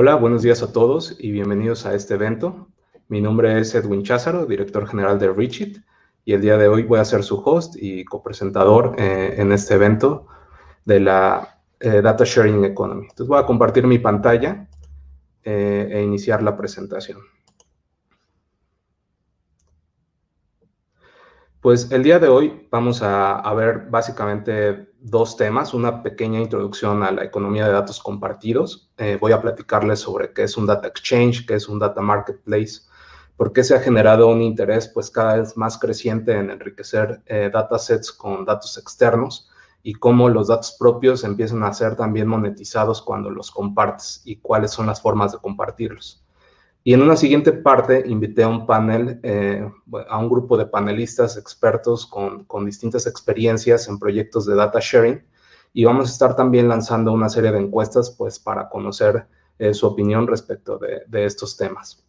Hola, buenos días a todos y bienvenidos a este evento. Mi nombre es Edwin Cházaro, director general de Reachit, y el día de hoy voy a ser su host y copresentador en este evento de la Data Sharing Economy. Entonces voy a compartir mi pantalla e iniciar la presentación. Pues el día de hoy vamos a ver básicamente dos temas, una pequeña introducción a la economía de datos compartidos. Voy a platicarles sobre qué es un data exchange, qué es un data marketplace, por qué se ha generado un interés pues cada vez más creciente en enriquecer datasets con datos externos y cómo los datos propios empiezan a ser también monetizados cuando los compartes y cuáles son las formas de compartirlos. Y en una siguiente parte invité a un panel, a un grupo de panelistas expertos con distintas experiencias en proyectos de data sharing, y vamos a estar también lanzando una serie de encuestas pues para conocer su opinión respecto de estos temas.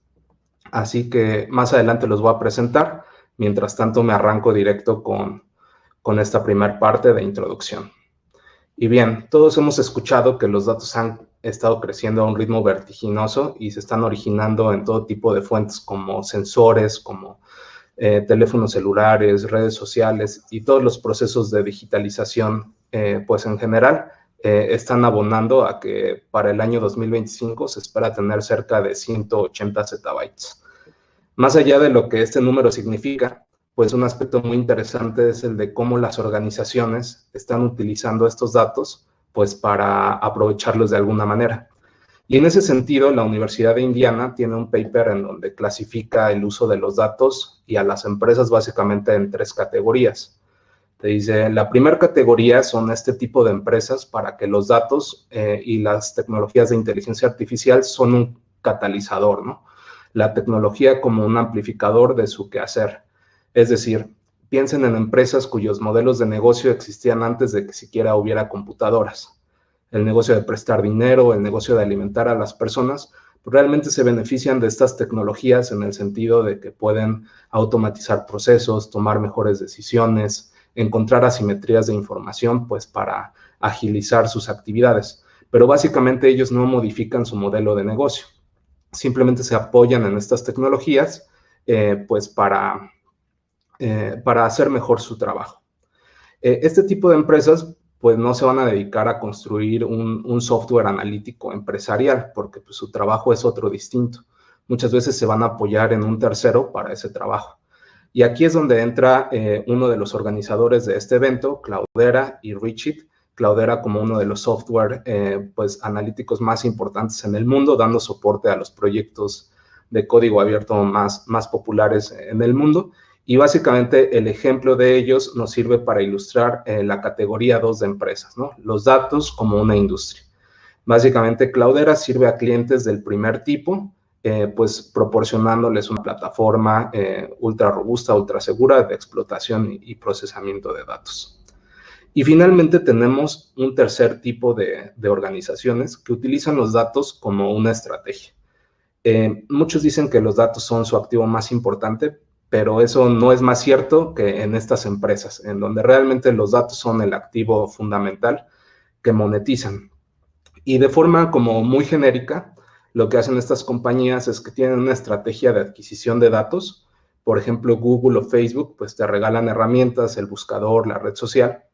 Así que más adelante los voy a presentar. Mientras tanto me arranco directo con esta primera parte de introducción. Y bien, todos hemos escuchado que los datos han estado creciendo a un ritmo vertiginoso y se están originando en todo tipo de fuentes como sensores, como teléfonos celulares, redes sociales y todos los procesos de digitalización, pues en general, están abonando a que para el año 2025 se espera tener cerca de 180 zettabytes. Más allá de lo que este número significa, pues un aspecto muy interesante es el de cómo las organizaciones están utilizando estos datos pues para aprovecharlos de alguna manera. Y en ese sentido, la Universidad de Indiana tiene un paper en donde clasifica el uso de los datos y a las empresas básicamente en tres categorías. Te dice, la primera categoría son este tipo de empresas para que los datos y las tecnologías de inteligencia artificial son un catalizador, ¿no? La tecnología como un amplificador de su quehacer. Es decir, piensen en empresas cuyos modelos de negocio existían antes de que siquiera hubiera computadoras. El negocio de prestar dinero, el negocio de alimentar a las personas, realmente se benefician de estas tecnologías en el sentido de que pueden automatizar procesos, tomar mejores decisiones, encontrar asimetrías de información, pues para agilizar sus actividades. Pero básicamente ellos no modifican su modelo de negocio. Simplemente se apoyan en estas tecnologías, pues para hacer mejor su trabajo. Este tipo de empresas pues no se van a dedicar a construir un software analítico empresarial, porque pues, su trabajo es otro distinto. Muchas veces se van a apoyar en un tercero para ese trabajo. Y aquí es donde entra uno de los organizadores de este evento, Cloudera y Reachit. Cloudera como uno de los software pues, analíticos más importantes en el mundo, dando soporte a los proyectos de código abierto más populares en el mundo. Y básicamente el ejemplo de ellos nos sirve para ilustrar la categoría 2 de empresas, ¿no? Los datos como una industria. Básicamente Cloudera sirve a clientes del primer tipo, pues proporcionándoles una plataforma ultra robusta, ultra segura de explotación y procesamiento de datos. Y finalmente tenemos un tercer tipo de organizaciones que utilizan los datos como una estrategia. Muchos dicen que los datos son su activo más importante, pero eso no es más cierto que en estas empresas, en donde realmente los datos son el activo fundamental que monetizan. Y de forma como muy genérica, lo que hacen estas compañías es que tienen una estrategia de adquisición de datos. Por ejemplo, Google o Facebook, pues te regalan herramientas, el buscador, la red social,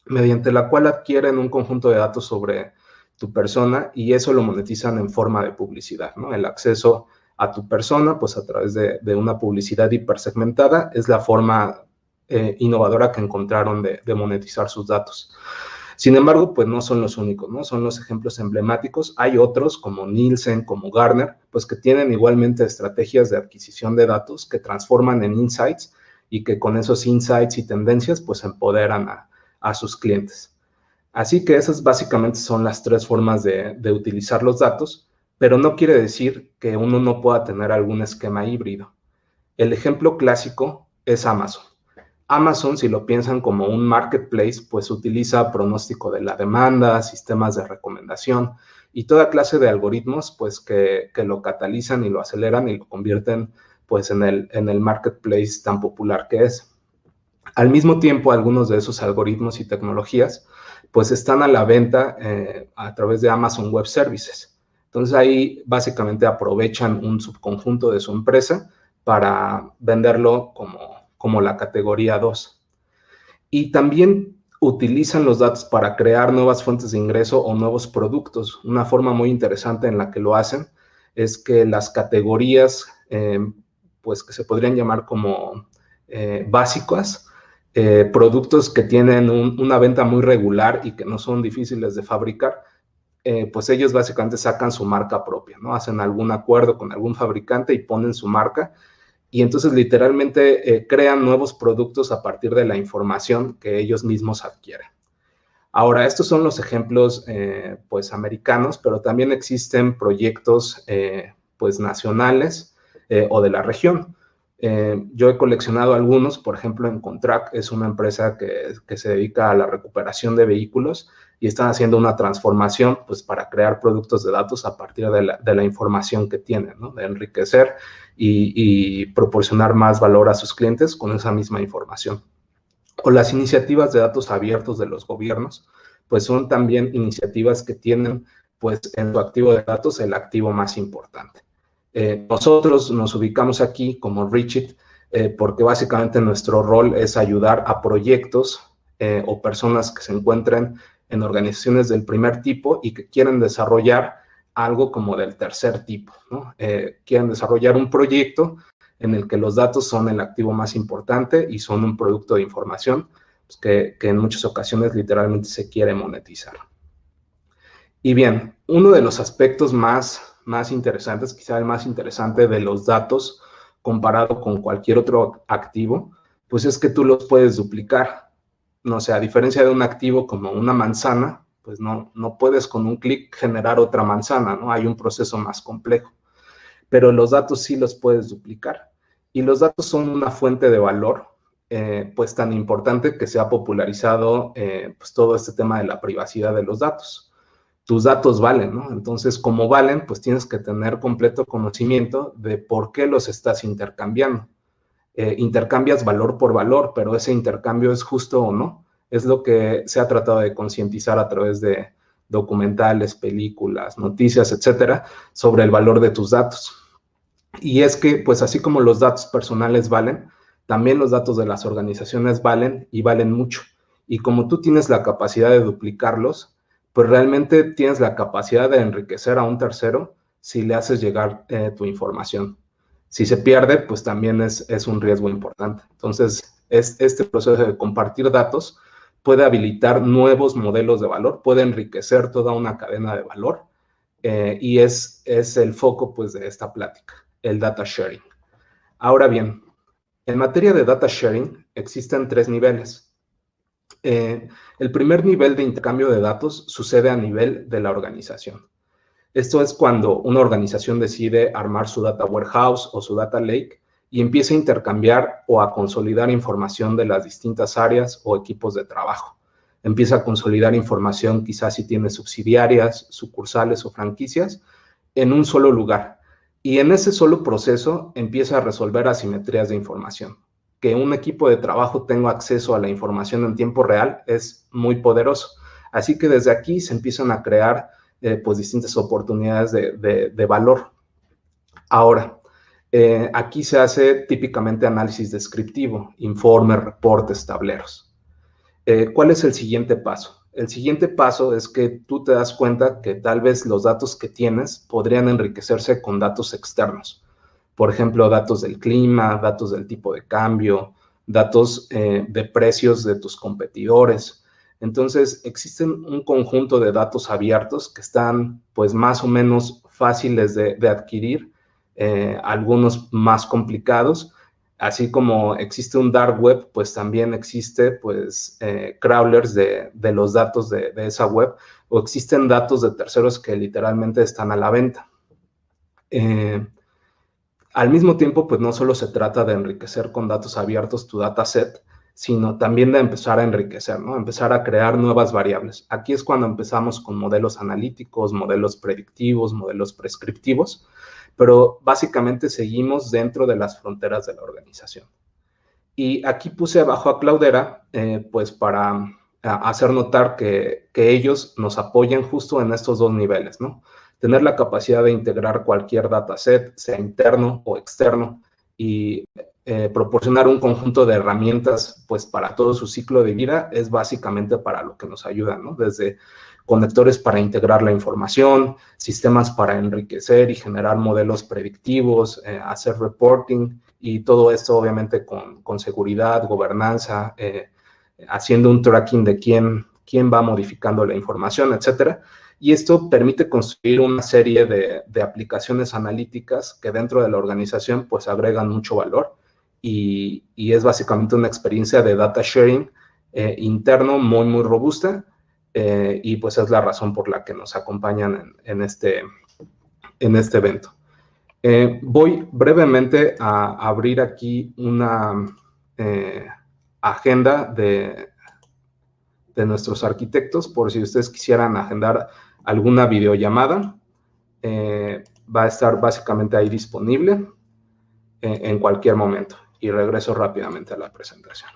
mediante la cual adquieren un conjunto de datos sobre tu persona y eso lo monetizan en forma de publicidad, ¿no? El acceso a tu persona, pues a través de una publicidad hipersegmentada, es la forma innovadora que encontraron de monetizar sus datos. Sin embargo, pues no son los únicos, ¿no? Son los ejemplos emblemáticos. Hay otros como Nielsen, como Gartner, pues que tienen igualmente estrategias de adquisición de datos que transforman en insights y que con esos insights y tendencias, pues empoderan a sus clientes. Así que esas básicamente son las tres formas de utilizar los datos, pero no quiere decir que uno no pueda tener algún esquema híbrido. El ejemplo clásico es Amazon. Amazon, si lo piensan como un marketplace, pues utiliza pronóstico de la demanda, sistemas de recomendación y toda clase de algoritmos pues que lo catalizan y lo aceleran y lo convierten pues en el marketplace tan popular que es. Al mismo tiempo, algunos de esos algoritmos y tecnologías pues están a la venta a través de Amazon Web Services. Entonces ahí básicamente aprovechan un subconjunto de su empresa para venderlo como la categoría 2. Y también utilizan los datos para crear nuevas fuentes de ingreso o nuevos productos. Una forma muy interesante en la que lo hacen es que las categorías, pues que se podrían llamar como básicas, productos que tienen una venta muy regular y que no son difíciles de fabricar, pues ellos básicamente sacan su marca propia, ¿no? Hacen algún acuerdo con algún fabricante y ponen su marca, y entonces literalmente crean nuevos productos a partir de la información que ellos mismos adquieren. Ahora, estos son los ejemplos pues americanos, pero también existen proyectos pues nacionales o de la región. Yo he coleccionado algunos, por ejemplo, en Contract es una empresa que se dedica a la recuperación de vehículos y están haciendo una transformación pues para crear productos de datos a partir de la información que tienen, ¿no? De enriquecer y proporcionar más valor a sus clientes con esa misma información. O las iniciativas de datos abiertos de los gobiernos, pues son también iniciativas que tienen pues en su activo de datos el activo más importante. Nosotros nos ubicamos aquí como Reachit porque básicamente nuestro rol es ayudar a proyectos o personas que se encuentren en organizaciones del primer tipo y que quieren desarrollar algo como del tercer tipo, ¿no? Quieren desarrollar un proyecto en el que los datos son el activo más importante y son un producto de información pues, que en muchas ocasiones literalmente se quiere monetizar. Y bien, uno de los aspectos más interesantes, quizá el más interesante de los datos comparado con cualquier otro activo, pues es que tú los puedes duplicar. No sé, a diferencia de un activo como una manzana, pues no puedes con un clic generar otra manzana, ¿no? Hay un proceso más complejo. Pero los datos sí los puedes duplicar. Y los datos son una fuente de valor, pues tan importante que se ha popularizado pues todo este tema de la privacidad de los datos. Tus datos valen, ¿no? Entonces, como valen, pues tienes que tener completo conocimiento de por qué los estás intercambiando. Intercambias valor por valor, pero ese intercambio es justo o no. Es lo que se ha tratado de concientizar a través de documentales, películas, noticias, etcétera, sobre el valor de tus datos. Y es que, pues así como los datos personales valen, también los datos de las organizaciones valen y valen mucho. Y como tú tienes la capacidad de duplicarlos, pues realmente tienes la capacidad de enriquecer a un tercero si le haces llegar tu información. Si se pierde, pues también es un riesgo importante. Entonces, este proceso de compartir datos puede habilitar nuevos modelos de valor, puede enriquecer toda una cadena de valor y es el foco pues, de esta plática, el data sharing. Ahora bien, en materia de data sharing existen 3 niveles. El primer nivel de intercambio de datos sucede a nivel de la organización. Esto es cuando una organización decide armar su data warehouse o su data lake y empieza a intercambiar o a consolidar información de las distintas áreas o equipos de trabajo. Empieza a consolidar información, quizás si tiene subsidiarias, sucursales o franquicias, en un solo lugar. Y en ese solo proceso empieza a resolver asimetrías de información. Que un equipo de trabajo tenga acceso a la información en tiempo real es muy poderoso. Así que desde aquí se empiezan a crear pues distintas oportunidades de valor. Ahora, aquí se hace típicamente análisis descriptivo, informes, reportes, tableros. ¿Cuál es el siguiente paso? El siguiente paso es que tú te das cuenta que tal vez los datos que tienes podrían enriquecerse con datos externos. Por ejemplo, datos del clima, datos del tipo de cambio, datos de precios de tus competidores. Entonces, existen un conjunto de datos abiertos que están, pues, más o menos fáciles de adquirir, algunos más complicados. Así como existe un dark web, pues también existe, pues, crawlers de los datos de esa web, o existen datos de terceros que literalmente están a la venta. Al mismo tiempo, pues no solo se trata de enriquecer con datos abiertos tu dataset, sino también de empezar a enriquecer, ¿no? Empezar a crear nuevas variables. Aquí es cuando empezamos con modelos analíticos, modelos predictivos, modelos prescriptivos, pero básicamente seguimos dentro de las fronteras de la organización. Y aquí puse abajo a Cloudera, pues para hacer notar que ellos nos apoyan justo en estos 2 niveles, ¿no? tener la capacidad de integrar cualquier dataset, sea interno o externo, y proporcionar un conjunto de herramientas pues para todo su ciclo de vida es básicamente para lo que nos ayuda, ¿no? Desde conectores para integrar la información, sistemas para enriquecer y generar modelos predictivos, hacer reporting, y todo esto obviamente con seguridad, gobernanza, haciendo un tracking de quién va modificando la información, etcétera. Y esto permite construir una serie de aplicaciones analíticas que dentro de la organización pues agregan mucho valor, y es básicamente una experiencia de data sharing interno muy robusta, y pues es la razón por la que nos acompañan en este evento. Voy brevemente a abrir aquí una agenda de nuestros arquitectos, por si ustedes quisieran agendar alguna videollamada. Va a estar básicamente ahí disponible en cualquier momento. Y regreso rápidamente a la presentación.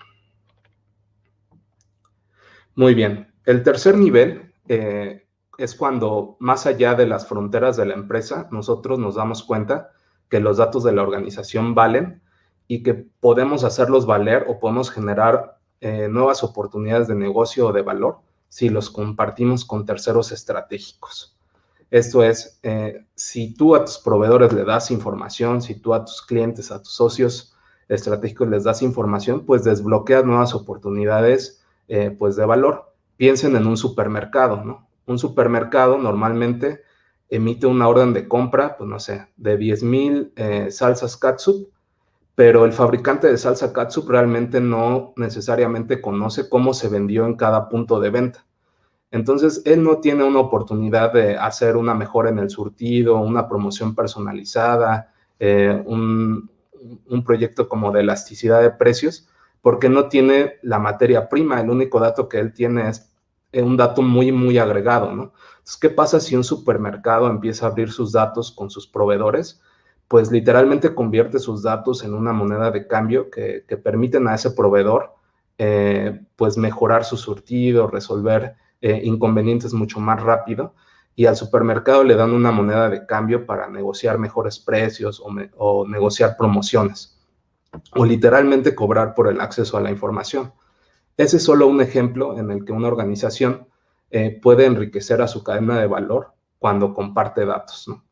Muy bien. El tercer nivel es cuando, más allá de las fronteras de la empresa, nosotros nos damos cuenta que los datos de la organización valen y que podemos hacerlos valer o podemos generar nuevas oportunidades de negocio o de valor si los compartimos con terceros estratégicos. Esto es, si tú a tus proveedores le das información, si tú a tus clientes, a tus socios estratégicos les das información, pues desbloqueas nuevas oportunidades pues de valor. Piensen en un supermercado, ¿no? Un supermercado normalmente emite una orden de compra, pues no sé, de 10,000 salsas catsup, pero el fabricante de salsa catsup realmente no necesariamente conoce cómo se vendió en cada punto de venta. Entonces, él no tiene una oportunidad de hacer una mejora en el surtido, una promoción personalizada, un proyecto como de elasticidad de precios, porque no tiene la materia prima. El único dato que él tiene es un dato muy agregado, ¿no? Entonces, ¿qué pasa si un supermercado empieza a abrir sus datos con sus proveedores? Pues literalmente convierte sus datos en una moneda de cambio que permiten a ese proveedor pues mejorar su surtido, resolver inconvenientes mucho más rápido, y al supermercado le dan una moneda de cambio para negociar mejores precios o negociar promociones, o literalmente cobrar por el acceso a la información. Ese es solo un ejemplo en el que una organización puede enriquecer a su cadena de valor cuando comparte datos, ¿no?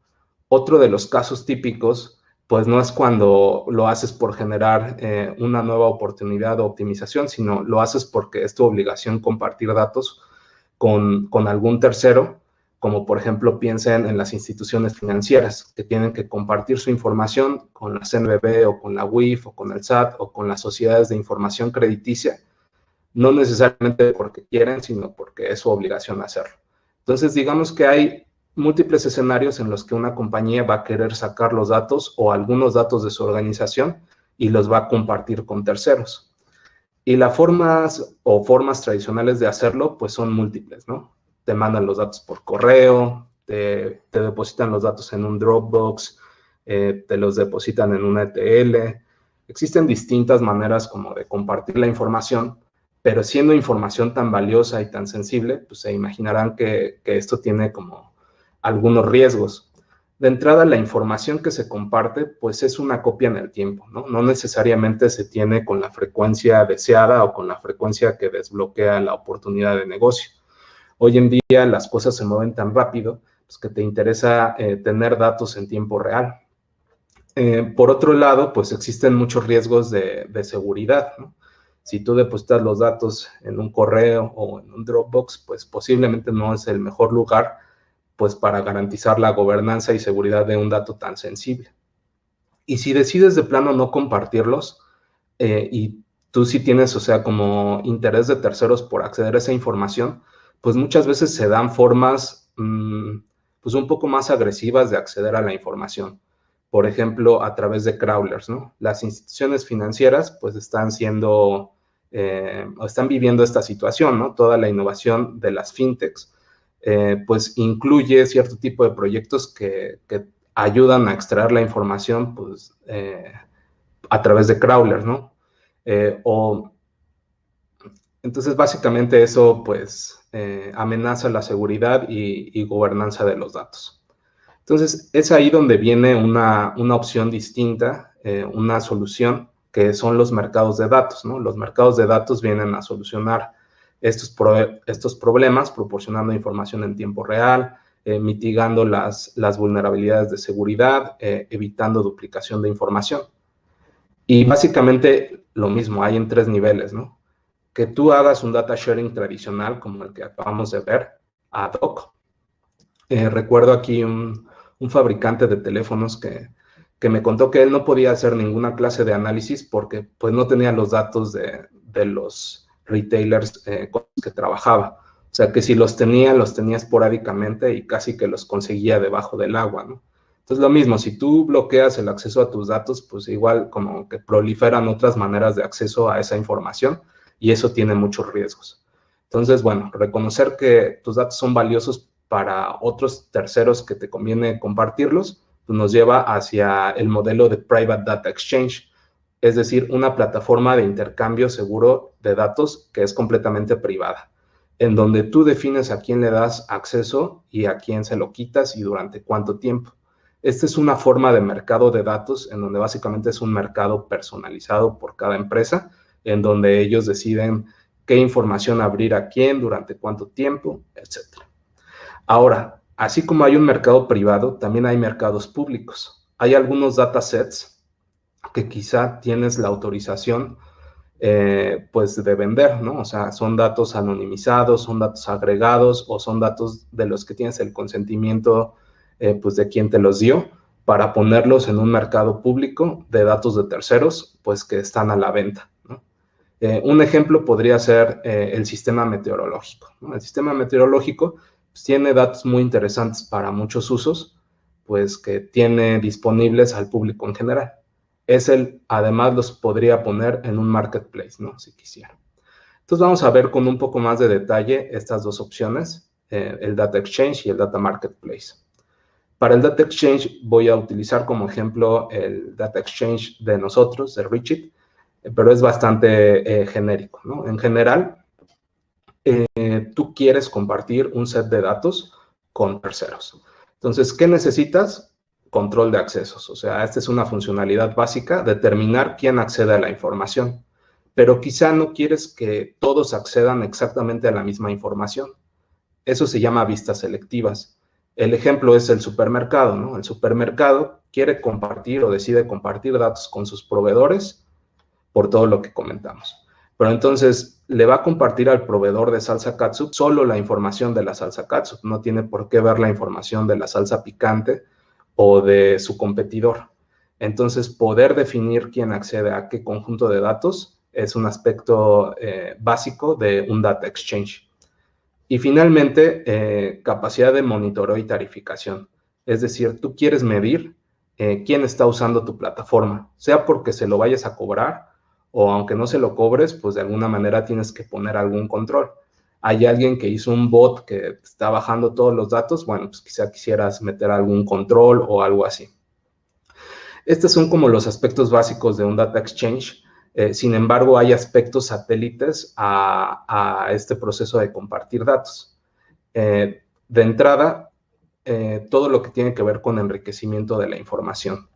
Otro de los casos típicos, pues no es cuando lo haces por generar una nueva oportunidad o optimización, sino lo haces porque es tu obligación compartir datos con algún tercero, como por ejemplo piensen en las instituciones financieras que tienen que compartir su información con la CNBV o con la UIF o con el SAT o con las sociedades de información crediticia, no necesariamente porque quieren, sino porque es su obligación hacerlo. Entonces, digamos que hay múltiples escenarios en los que una compañía va a querer sacar los datos o algunos datos de su organización y los va a compartir con terceros. Y las formas tradicionales de hacerlo, pues son múltiples, ¿no? Te mandan los datos por correo, te depositan los datos en un Dropbox, te los depositan en una ETL. Existen distintas maneras como de compartir la información, pero siendo información tan valiosa y tan sensible, pues se imaginarán que esto tiene como algunos riesgos. De entrada, la información que se comparte, pues es una copia en el tiempo, ¿no? No necesariamente se tiene con la frecuencia deseada o con la frecuencia que desbloquea la oportunidad de negocio. Hoy en día las cosas se mueven tan rápido, pues que te interesa tener datos en tiempo real. Por otro lado, pues existen muchos riesgos de seguridad, ¿no? Si tú depositas los datos en un correo o en un Dropbox, pues posiblemente no es el mejor lugar pues para garantizar la gobernanza y seguridad de un dato tan sensible. Y si decides de plano no compartirlos y tú sí tienes, o sea, como interés de terceros por acceder a esa información, pues muchas veces se dan formas pues un poco más agresivas de acceder a la información. Por ejemplo, a través de crawlers, ¿no? Las instituciones financieras pues están viviendo esta situación, ¿no? Toda la innovación de las fintechs pues incluye cierto tipo de proyectos que ayudan a extraer la información pues, a través de crawlers, ¿no? Entonces, básicamente eso pues amenaza la seguridad y gobernanza de los datos. Entonces, es ahí donde viene una opción distinta, una solución, que son los mercados de datos, ¿no? Los mercados de datos vienen a solucionar estos problemas, proporcionando información en tiempo real, mitigando las vulnerabilidades de seguridad, evitando duplicación de información. Y básicamente lo mismo, hay en 3 niveles, ¿no? Que tú hagas un data sharing tradicional, como el que acabamos de ver, ad hoc. Recuerdo aquí un fabricante de teléfonos que me contó que él no podía hacer ninguna clase de análisis porque pues no tenía los datos de los retailers con los que trabajaba. O sea, que si los tenía esporádicamente y casi que los conseguía debajo del agua, ¿no? Entonces, lo mismo, si tú bloqueas el acceso a tus datos, pues igual como que proliferan otras maneras de acceso a esa información y eso tiene muchos riesgos. Entonces, bueno, reconocer que tus datos son valiosos para otros terceros que te conviene compartirlos, pues nos lleva hacia el modelo de Private Data Exchange, es decir, una plataforma de intercambio seguro de datos que es completamente privada, en donde tú defines a quién le das acceso y a quién se lo quitas y durante cuánto tiempo. Esta es una forma de mercado de datos en donde básicamente es un mercado personalizado por cada empresa, en donde ellos deciden qué información abrir a quién, durante cuánto tiempo, etc. Ahora, así como hay un mercado privado, también hay mercados públicos. Hay algunos datasets que quizá tienes la autorización pues de vender, ¿no? O sea, son datos anonimizados, son datos agregados o son datos de los que tienes el consentimiento pues de quien te los dio para ponerlos en un mercado público de datos de terceros pues que están a la venta, ¿no? Un ejemplo podría ser el sistema meteorológico, ¿no? El sistema meteorológico pues, tiene datos muy interesantes para muchos usos, pues que tiene disponibles al público en general. Además los podría poner en un marketplace, ¿no? Si quisiera. Entonces vamos a ver con un poco más de detalle estas dos opciones, el Data Exchange y el Data Marketplace. Para el Data Exchange voy a utilizar como ejemplo el Data Exchange de nosotros, de Reachit, pero es bastante genérico, ¿no? En general, tú quieres compartir un set de datos con terceros. Entonces, ¿qué necesitas? Control de accesos. O sea, esta es una funcionalidad básica, determinar quién accede a la información. Pero quizá no quieres que todos accedan exactamente a la misma información. Eso se llama vistas selectivas. El ejemplo es el supermercado, ¿no? El supermercado quiere compartir o decide compartir datos con sus proveedores por todo lo que comentamos. Pero entonces le va a compartir al proveedor de salsa catsup solo la información de la salsa catsup. No tiene por qué ver la información de la salsa picante o de su competidor. Entonces, poder definir quién accede a qué conjunto de datos es un aspecto básico de un data exchange. Y finalmente, capacidad de monitoreo y tarificación. Es decir, tú quieres medir quién está usando tu plataforma, sea porque se lo vayas a cobrar o aunque no se lo cobres, pues de alguna manera tienes que poner algún control. Hay alguien que hizo un bot que está bajando todos los datos, bueno, pues quizá quisieras meter algún control o algo así. Estos son como los aspectos básicos de un data exchange. Sin embargo, hay aspectos satélites a este proceso de compartir datos. De entrada, todo lo que tiene que ver con enriquecimiento de la información.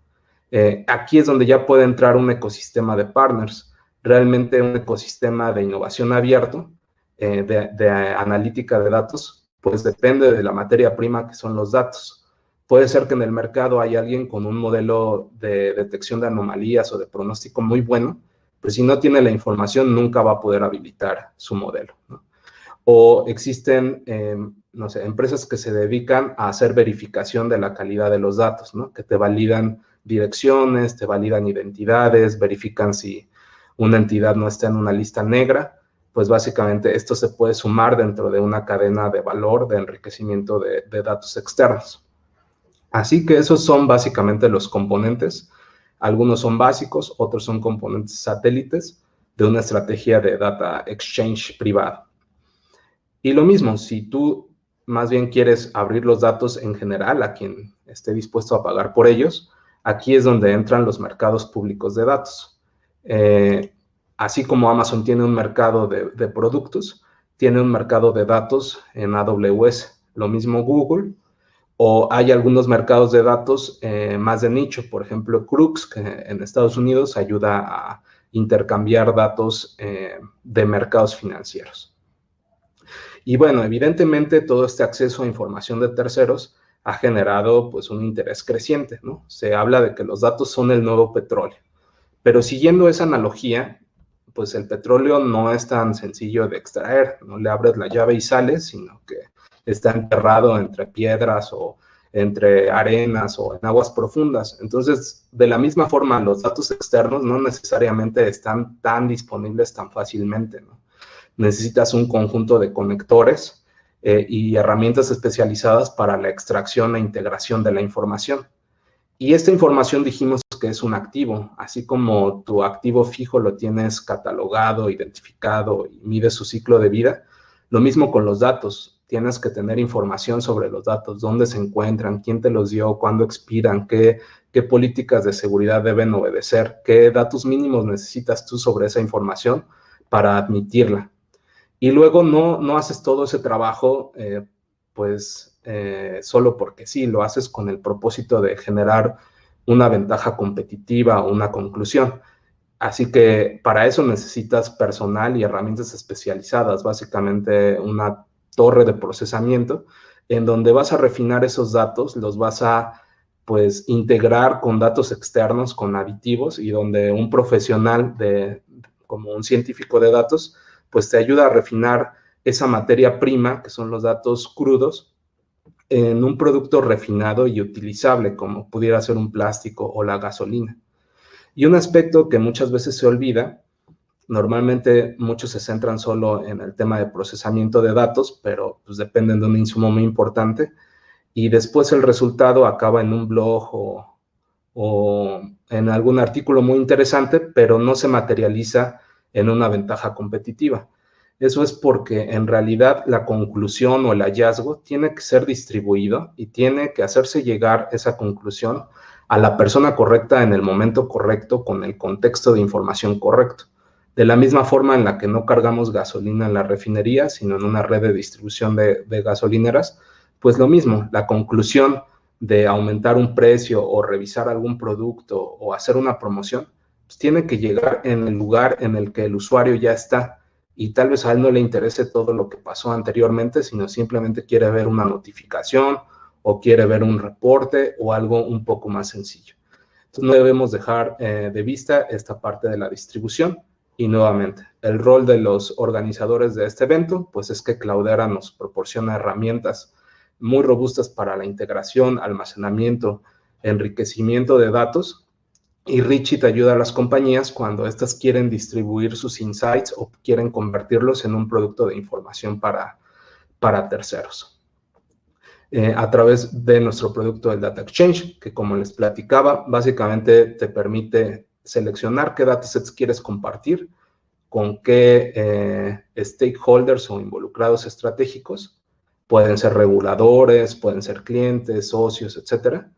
Aquí es donde ya puede entrar un ecosistema de partners, realmente un ecosistema de innovación abierto, de analítica de datos, pues depende de la materia prima que son los datos. Puede ser que en el mercado hay alguien con un modelo de detección de anomalías o de pronóstico muy bueno, pero si no tiene la información nunca va a poder habilitar su modelo, ¿no? O existen, no sé, empresas que se dedican a hacer verificación de la calidad de los datos, ¿no? Que te validan direcciones, te validan identidades, verifican si una entidad no está en una lista negra, pues básicamente esto se puede sumar dentro de una cadena de valor de enriquecimiento de datos externos. Así que esos son básicamente los componentes. Algunos son básicos, otros son componentes satélites de una estrategia de data exchange privado. Y lo mismo, si tú más bien quieres abrir los datos en general a quien esté dispuesto a pagar por ellos, aquí es donde entran los mercados públicos de datos. Así como Amazon tiene un mercado de productos, tiene un mercado de datos en AWS. Lo mismo Google O hay algunos mercados de datos más de nicho, por ejemplo, Crux, que en Estados Unidos ayuda a intercambiar datos de mercados financieros. Y bueno, evidentemente todo este acceso a información de terceros ha generado pues un interés creciente, ¿no? Se habla de que los datos son el nuevo petróleo. Pero siguiendo esa analogía, pues el petróleo no es tan sencillo de extraer, no le abres la llave y sales, sino que está enterrado entre piedras o entre arenas o en aguas profundas. Entonces, de la misma forma, los datos externos no necesariamente están tan disponibles tan fácilmente, ¿no? Necesitas un conjunto de conectores y herramientas especializadas para la extracción e integración de la información. Y esta información dijimos que es un activo, así como tu activo fijo lo tienes catalogado, identificado y mides su ciclo de vida, lo mismo con los datos. Tienes que tener información sobre los datos, dónde se encuentran, quién te los dio, cuándo expiran, qué políticas de seguridad deben obedecer, qué datos mínimos necesitas tú sobre esa información para admitirla. Y luego no haces todo ese trabajo, solo porque sí, lo haces con el propósito de generar una ventaja competitiva o una conclusión. Así que para eso necesitas personal y herramientas especializadas, básicamente una torre de procesamiento en donde vas a refinar esos datos, los vas a pues integrar con datos externos, con aditivos, y donde un profesional como un científico de datos, pues te ayuda a refinar esa materia prima, que son los datos crudos, en un producto refinado y utilizable, como pudiera ser un plástico o la gasolina. Y un aspecto que muchas veces se olvida, normalmente muchos se centran solo en el tema de procesamiento de datos, pero pues dependen de un insumo muy importante, y después el resultado acaba en un blog o en algún artículo muy interesante, pero no se materializa en una ventaja competitiva. Eso es porque en realidad la conclusión o el hallazgo tiene que ser distribuido y tiene que hacerse llegar esa conclusión a la persona correcta en el momento correcto con el contexto de información correcto. De la misma forma en la que no cargamos gasolina en la refinería, sino en una red de distribución de gasolineras, pues lo mismo, la conclusión de aumentar un precio o revisar algún producto o hacer una promoción, pues tiene que llegar en el lugar en el que el usuario ya está, y tal vez a él no le interese todo lo que pasó anteriormente, sino simplemente quiere ver una notificación o quiere ver un reporte o algo un poco más sencillo. Entonces no debemos dejar de vista esta parte de la distribución. Y nuevamente, el rol de los organizadores de este evento, pues es que Cloudera nos proporciona herramientas muy robustas para la integración, almacenamiento, enriquecimiento de datos, y Richie te ayuda a las compañías cuando éstas quieren distribuir sus insights o quieren convertirlos en un producto de información para terceros. A través de nuestro producto, el Data Exchange, que como les platicaba, básicamente te permite seleccionar qué datasets quieres compartir, con qué stakeholders o involucrados estratégicos, pueden ser reguladores, pueden ser clientes, socios, etcétera,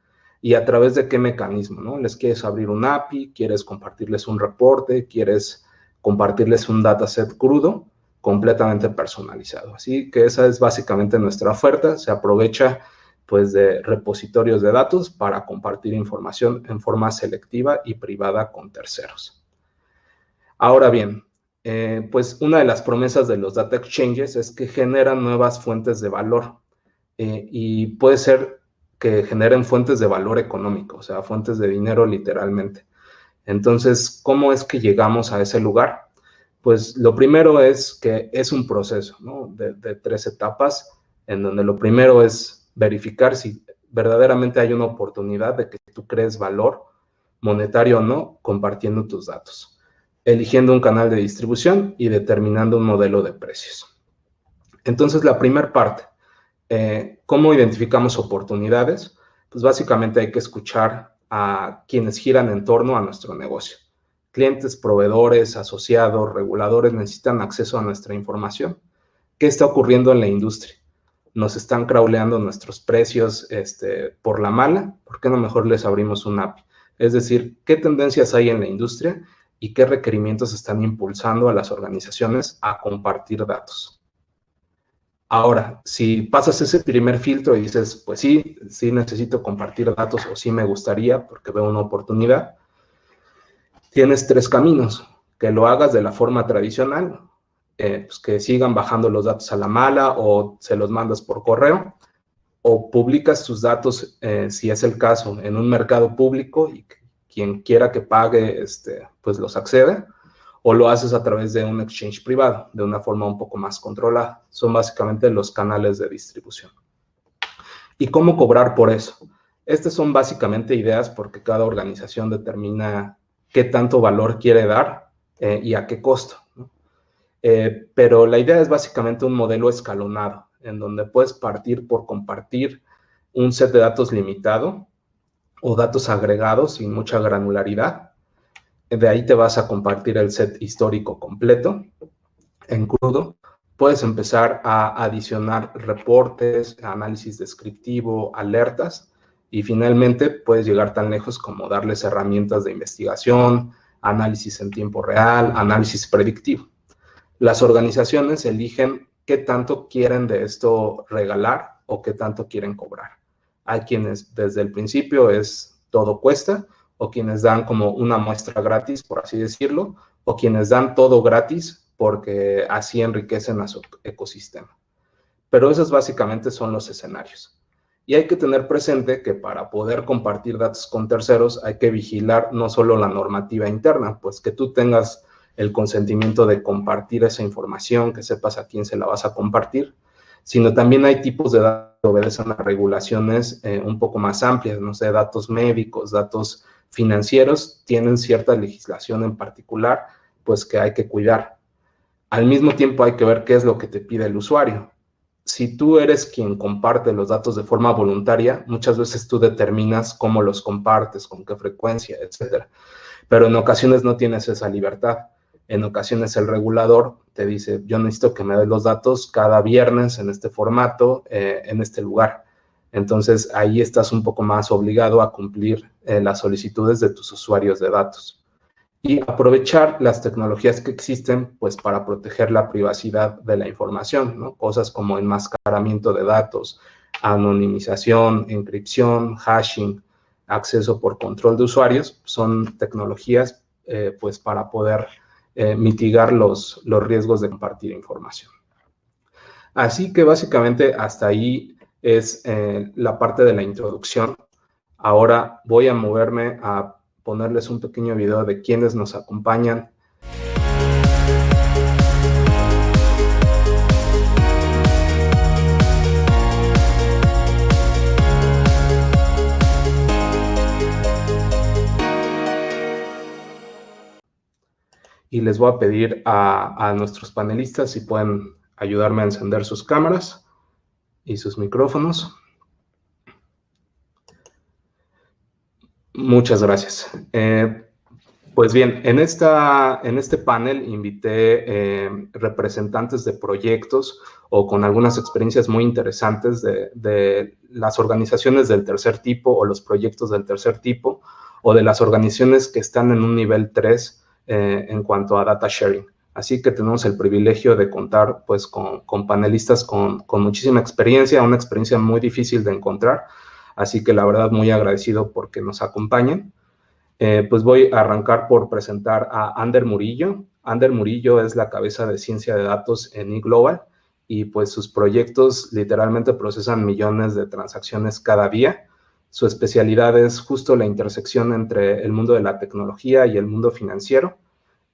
y a través de qué mecanismo, ¿no? Les quieres abrir un API, quieres compartirles un reporte, quieres compartirles un dataset crudo, completamente personalizado. Así que esa es básicamente nuestra oferta. Se aprovecha pues de repositorios de datos para compartir información en forma selectiva y privada con terceros. Ahora bien, pues una de las promesas de los data exchanges es que generan nuevas fuentes de valor, y puede ser que generen fuentes de valor económico, o sea, fuentes de dinero literalmente. Entonces, ¿cómo es que llegamos a ese lugar? Pues lo primero es que es un proceso, ¿no? de 3 etapas, en donde lo primero es verificar si verdaderamente hay una oportunidad de que tú crees valor, monetario o no, compartiendo tus datos, eligiendo un canal de distribución y determinando un modelo de precios. Entonces, la primera parte, ¿cómo identificamos oportunidades? Pues básicamente hay que escuchar a quienes giran en torno a nuestro negocio. Clientes, proveedores, asociados, reguladores necesitan acceso a nuestra información. ¿Qué está ocurriendo en la industria? ¿Nos están crawleando nuestros precios por la mala? ¿Por qué no mejor les abrimos un API? Es decir, ¿qué tendencias hay en la industria y qué requerimientos están impulsando a las organizaciones a compartir datos? Ahora, si pasas ese primer filtro y dices, pues sí, sí necesito compartir datos o sí me gustaría porque veo una oportunidad, tienes tres caminos: que lo hagas de la forma tradicional, pues que sigan bajando los datos a la mala o se los mandas por correo, o publicas tus datos, si es el caso, en un mercado público y quien quiera que pague, pues los accede, o lo haces a través de un exchange privado, de una forma un poco más controlada. Son básicamente los canales de distribución. ¿Y cómo cobrar por eso? Estas son básicamente ideas porque cada organización determina qué tanto valor quiere dar y a qué costo, ¿no? Pero la idea es básicamente un modelo escalonado, en donde puedes partir por compartir un set de datos limitado o datos agregados sin mucha granularidad. De ahí te vas a compartir el set histórico completo en crudo. Puedes empezar a adicionar reportes, análisis descriptivo, alertas, y finalmente puedes llegar tan lejos como darles herramientas de investigación, análisis en tiempo real, análisis predictivo. Las organizaciones eligen qué tanto quieren de esto regalar o qué tanto quieren cobrar. Hay quienes desde el principio es todo cuesta, o quienes dan como una muestra gratis, por así decirlo, o quienes dan todo gratis porque así enriquecen a su ecosistema. Pero esos básicamente son los escenarios. Y hay que tener presente que para poder compartir datos con terceros hay que vigilar no solo la normativa interna, pues que tú tengas el consentimiento de compartir esa información, que sepas a quién se la vas a compartir, sino también hay tipos de datos que obedecen a regulaciones un poco más amplias, no sé, datos médicos, datos financieros, tienen cierta legislación en particular, pues que hay que cuidar. Al mismo tiempo hay que ver qué es lo que te pide el usuario. Si tú eres quien comparte los datos de forma voluntaria, muchas veces tú determinas cómo los compartes, con qué frecuencia, etcétera. Pero en ocasiones no tienes esa libertad. En ocasiones el regulador te dice, yo necesito que me des los datos cada viernes en este formato, en este lugar. Entonces, ahí estás un poco más obligado a cumplir las solicitudes de tus usuarios de datos. Y aprovechar las tecnologías que existen, pues, para proteger la privacidad de la información, ¿no? Cosas como enmascaramiento de datos, anonimización, encripción, hashing, acceso por control de usuarios, son tecnologías, pues, para poder mitigar los riesgos de compartir información. Así que básicamente hasta ahí es la parte de la introducción. Ahora voy a moverme a ponerles un pequeño video de quienes nos acompañan. Y les voy a pedir a nuestros panelistas si pueden ayudarme a encender sus cámaras y sus micrófonos. Muchas gracias. Pues bien, en este panel invité representantes de proyectos o con algunas experiencias muy interesantes de las organizaciones del tercer tipo o los proyectos del tercer tipo, o de las organizaciones que están en un nivel 3 en cuanto a data sharing. Así que tenemos el privilegio de contar pues con panelistas con muchísima experiencia, una experiencia muy difícil de encontrar. Así que la verdad muy agradecido porque nos acompañen. Pues voy a arrancar por presentar a Ander Murillo. Ander Murillo es la cabeza de ciencia de datos en eGlobal y pues sus proyectos literalmente procesan millones de transacciones cada día. Su especialidad es justo la intersección entre el mundo de la tecnología y el mundo financiero.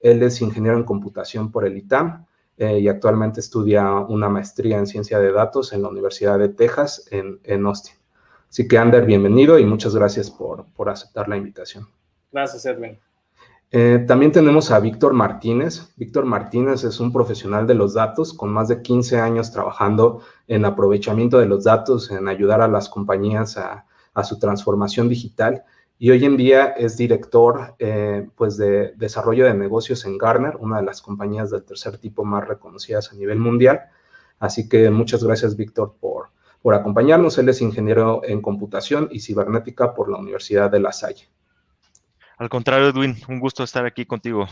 Él es ingeniero en computación por el ITAM y actualmente estudia una maestría en ciencia de datos en la Universidad de Texas en Austin. Así que, Ander, bienvenido y muchas gracias por aceptar la invitación. Gracias, Edwin. También tenemos a Víctor Martínez. Víctor Martínez es un profesional de los datos con más de 15 años trabajando en aprovechamiento de los datos, en ayudar a las compañías a su transformación digital, y hoy en día es director pues de desarrollo de negocios en Gartner, una de las compañías del tercer tipo más reconocidas a nivel mundial. Así que muchas gracias, Víctor, por acompañarnos. Él es ingeniero en computación y cibernética por la Universidad de La Salle. Al contrario, Edwin, un gusto estar aquí contigo.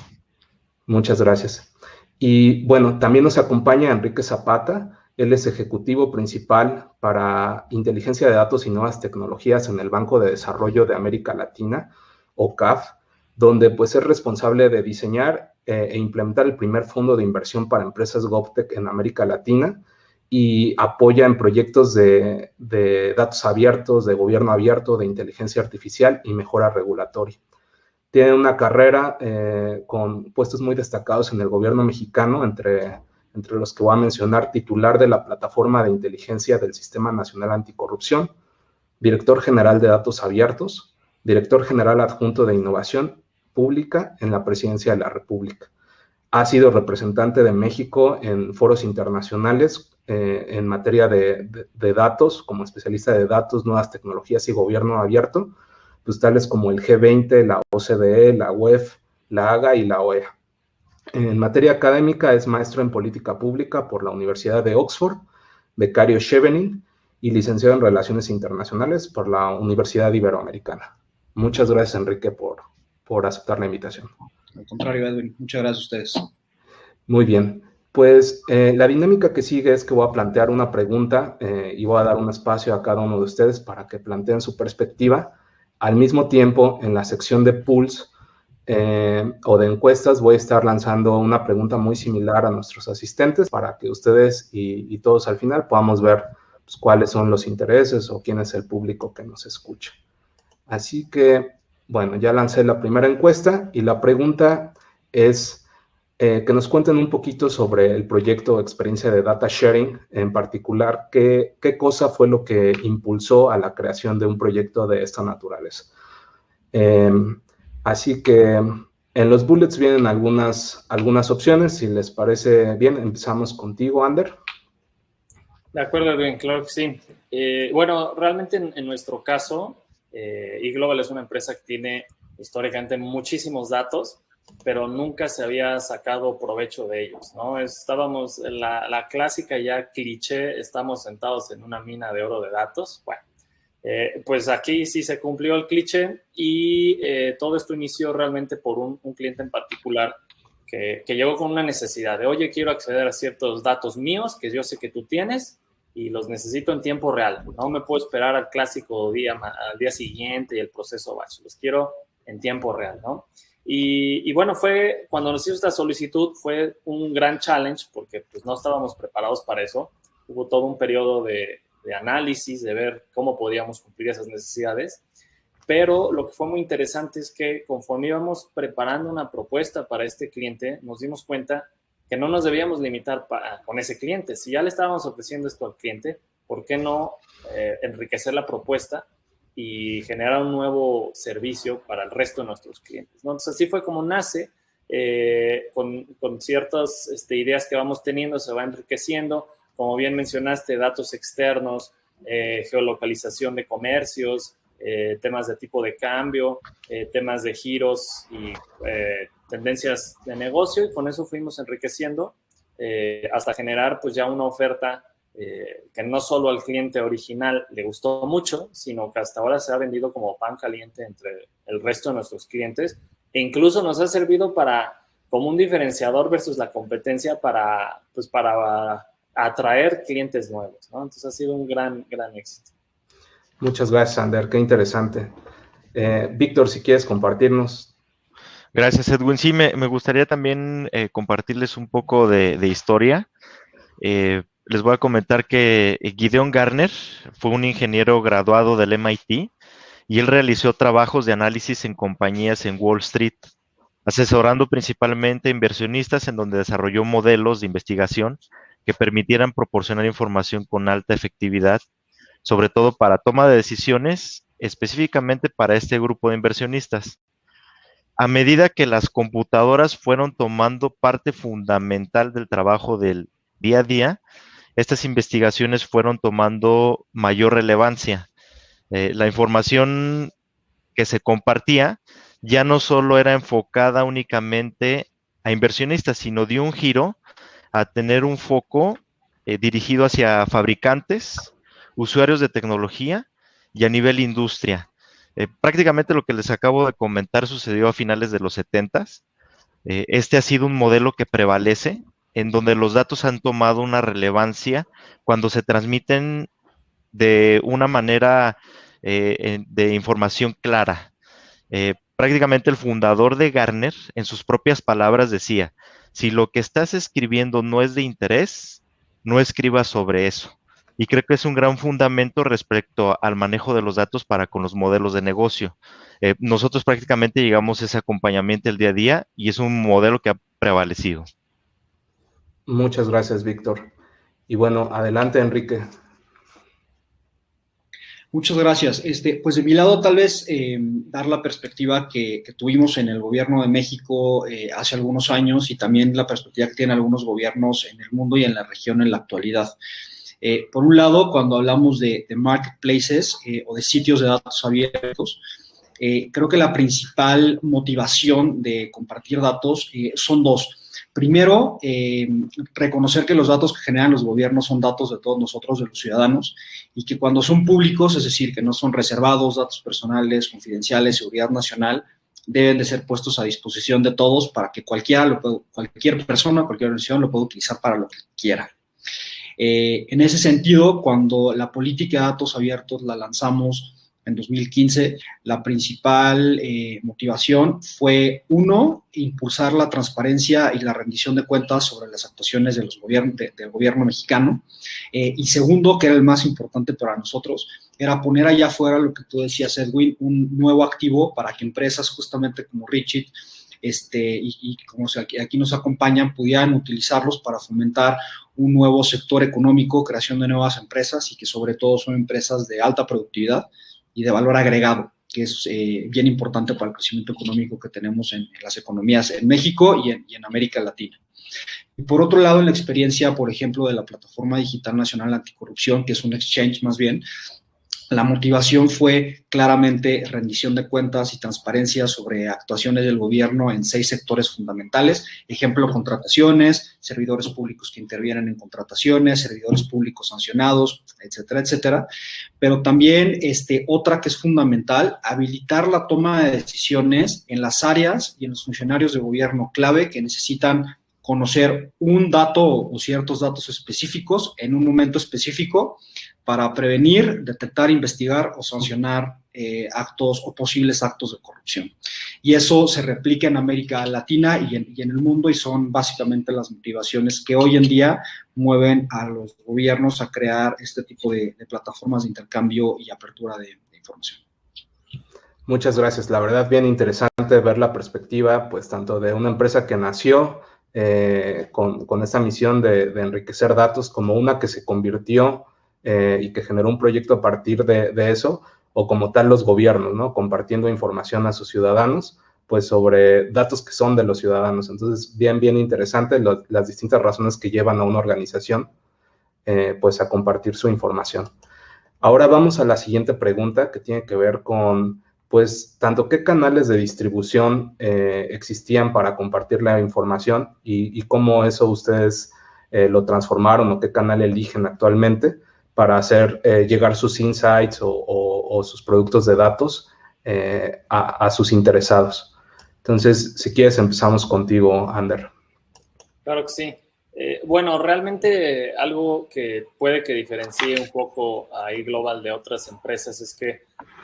Muchas gracias. Y bueno, también nos acompaña Enrique Zapata. Él es ejecutivo principal para inteligencia de datos y nuevas tecnologías en el Banco de Desarrollo de América Latina, o CAF, donde pues es responsable de diseñar e implementar el primer fondo de inversión para empresas GovTech en América Latina y apoya en proyectos de datos abiertos, de gobierno abierto, de inteligencia artificial y mejora regulatoria. Tiene una carrera con puestos muy destacados en el gobierno mexicano, entre los que voy a mencionar: titular de la Plataforma de Inteligencia del Sistema Nacional Anticorrupción, director general de Datos Abiertos, director general adjunto de Innovación Pública en la Presidencia de la República. Ha sido representante de México en foros internacionales en materia de datos, como especialista de datos, nuevas tecnologías y gobierno abierto, pues tales como el G20, la OCDE, la UEF, la AGA y la OEA. En materia académica es maestro en política pública por la Universidad de Oxford, becario Chevening y licenciado en Relaciones Internacionales por la Universidad Iberoamericana. Muchas gracias, Enrique, por aceptar la invitación. Al contrario, Edwin, muchas gracias a ustedes. Muy bien, pues la dinámica que sigue es que voy a plantear una pregunta y voy a dar un espacio a cada uno de ustedes para que planteen su perspectiva. Al mismo tiempo, en la sección de Pulse o de encuestas, voy a estar lanzando una pregunta muy similar a nuestros asistentes para que ustedes y todos al final podamos ver pues, cuáles son los intereses o quién es el público que nos escucha. Así que, bueno, ya lancé la primera encuesta y la pregunta es que nos cuenten un poquito sobre el proyecto Experiencia de Data Sharing, en particular, qué cosa fue lo que impulsó a la creación de un proyecto de esta naturaleza. Así que en los bullets vienen algunas opciones. Si les parece bien, empezamos contigo, Ander. De acuerdo, Edwin, claro que sí. Bueno, realmente en nuestro caso, eGlobal es una empresa que tiene históricamente muchísimos datos, pero nunca se había sacado provecho de ellos, ¿no? Estábamos, la clásica ya cliché, estamos sentados en una mina de oro de datos. Bueno, pues aquí sí se cumplió el cliché y todo esto inició realmente por un cliente en particular que llegó con una necesidad de, oye, quiero acceder a ciertos datos míos que yo sé que tú tienes y los necesito en tiempo real. No me puedo esperar al clásico al día siguiente y el proceso batch. Los quiero en tiempo real, ¿no? Y bueno, fue cuando nos hizo esta solicitud, fue un gran challenge porque pues, no estábamos preparados para eso. Hubo todo un periodo de análisis, de ver cómo podíamos cumplir esas necesidades. Pero lo que fue muy interesante es que conforme íbamos preparando una propuesta para este cliente, nos dimos cuenta que no nos debíamos limitar con ese cliente. Si ya le estábamos ofreciendo esto al cliente, ¿por qué no enriquecer la propuesta y generar un nuevo servicio para el resto de nuestros clientes, ¿no? Entonces, así fue como nace, con ciertas ideas que vamos teniendo, se va enriqueciendo. Como bien mencionaste, datos externos, geolocalización de comercios, temas de tipo de cambio, temas de giros y tendencias de negocio, y con eso fuimos enriqueciendo hasta generar pues ya una oferta que no solo al cliente original le gustó mucho, sino que hasta ahora se ha vendido como pan caliente entre el resto de nuestros clientes, e incluso nos ha servido como un diferenciador versus la competencia para atraer clientes nuevos, ¿no? Entonces ha sido un gran éxito. Muchas gracias, Ander, qué interesante. Víctor, si quieres compartirnos. Gracias, Edwin. Sí, me gustaría también compartirles un poco de historia. Les voy a comentar que Gideon Garner fue un ingeniero graduado del MIT y él realizó trabajos de análisis en compañías en Wall Street, asesorando principalmente a inversionistas, en donde desarrolló modelos de investigación que permitieran proporcionar información con alta efectividad, sobre todo para toma de decisiones, específicamente para este grupo de inversionistas. A medida que las computadoras fueron tomando parte fundamental del trabajo del día a día, estas investigaciones fueron tomando mayor relevancia. La información que se compartía ya no solo era enfocada únicamente a inversionistas, sino dio un giro a tener un foco dirigido hacia fabricantes, usuarios de tecnología y a nivel industria. Prácticamente lo que les acabo de comentar sucedió a finales de los 70s. Este ha sido un modelo que prevalece en donde los datos han tomado una relevancia cuando se transmiten de una manera de información clara. Prácticamente el fundador de Gartner, en sus propias palabras, decía, si lo que estás escribiendo no es de interés, no escribas sobre eso. Y creo que es un gran fundamento respecto al manejo de los datos para con los modelos de negocio. Nosotros prácticamente llegamos a ese acompañamiento el día a día y es un modelo que ha prevalecido. Muchas gracias, Víctor. Y bueno, adelante, Enrique. Muchas gracias. Pues de mi lado, tal vez dar la perspectiva que tuvimos en el gobierno de México hace algunos años y también la perspectiva que tienen algunos gobiernos en el mundo y en la región en la actualidad. Por un lado, cuando hablamos de marketplaces o de sitios de datos abiertos, creo que la principal motivación de compartir datos son dos. Primero, reconocer que los datos que generan los gobiernos son datos de todos nosotros, de los ciudadanos, y que cuando son públicos, es decir, que no son reservados, datos personales, confidenciales, seguridad nacional, deben de ser puestos a disposición de todos para que cualquier persona, cualquier organización lo pueda utilizar para lo que quiera. En ese sentido, cuando la política de datos abiertos la lanzamos en 2015, la principal motivación fue, uno, impulsar la transparencia y la rendición de cuentas sobre las actuaciones de del gobierno mexicano, y segundo, que era el más importante para nosotros, era poner allá afuera lo que tú decías, Edwin, un nuevo activo para que empresas justamente como Richit y como aquí nos acompañan, pudieran utilizarlos para fomentar un nuevo sector económico, creación de nuevas empresas y que sobre todo son empresas de alta productividad y de valor agregado, que es bien importante para el crecimiento económico que tenemos en las economías en México y en América Latina. Y por otro lado, en la experiencia, por ejemplo, de la Plataforma Digital Nacional Anticorrupción, que es un exchange más bien, la motivación fue claramente rendición de cuentas y transparencia sobre actuaciones del gobierno en 6 sectores fundamentales. Ejemplo, contrataciones, servidores públicos que intervienen en contrataciones, servidores públicos sancionados, etcétera, etcétera. Pero también otra que es fundamental, habilitar la toma de decisiones en las áreas y en los funcionarios de gobierno clave que necesitan conocer un dato o ciertos datos específicos en un momento específico para prevenir, detectar, investigar o sancionar actos o posibles actos de corrupción. Y eso se replica en América Latina y en el mundo y son básicamente las motivaciones que hoy en día mueven a los gobiernos a crear este tipo de plataformas de intercambio y apertura de información. Muchas gracias. La verdad, bien interesante ver la perspectiva, pues, tanto de una empresa que nació con esta misión de enriquecer datos, como una que se convirtió y que generó un proyecto a partir de eso, o como tal los gobiernos, ¿no? Compartiendo información a sus ciudadanos, pues sobre datos que son de los ciudadanos. Entonces, bien interesante las distintas razones que llevan a una organización, pues a compartir su información. Ahora vamos a la siguiente pregunta que tiene que ver con, pues, tanto qué canales de distribución existían para compartir la información y cómo eso ustedes lo transformaron o qué canal eligen actualmente para hacer llegar sus insights o sus productos de datos a sus interesados. Entonces, si quieres, empezamos contigo, Ander. Claro que sí. Bueno, realmente algo que puede que diferencie un poco a iGlobal de otras empresas es que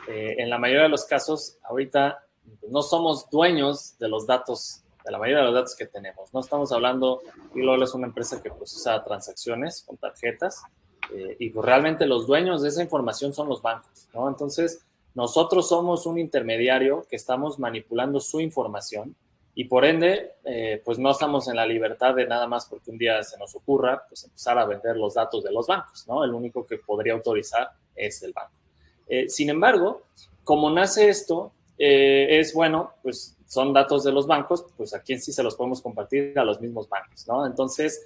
en la mayoría de los casos, ahorita no somos dueños de los datos, de la mayoría de los datos que tenemos. No estamos hablando, iGlobal es una empresa que procesa transacciones con tarjetas, y pues realmente los dueños de esa información son los bancos, ¿no? Entonces, nosotros somos un intermediario que estamos manipulando su información y por ende, pues no estamos en la libertad de nada más porque un día se nos ocurra, pues empezar a vender los datos de los bancos, ¿no? El único que podría autorizar es el banco. Sin embargo, como nace esto, es bueno, pues son datos de los bancos, pues a quién sí se los podemos compartir, a los mismos bancos, ¿no? Entonces,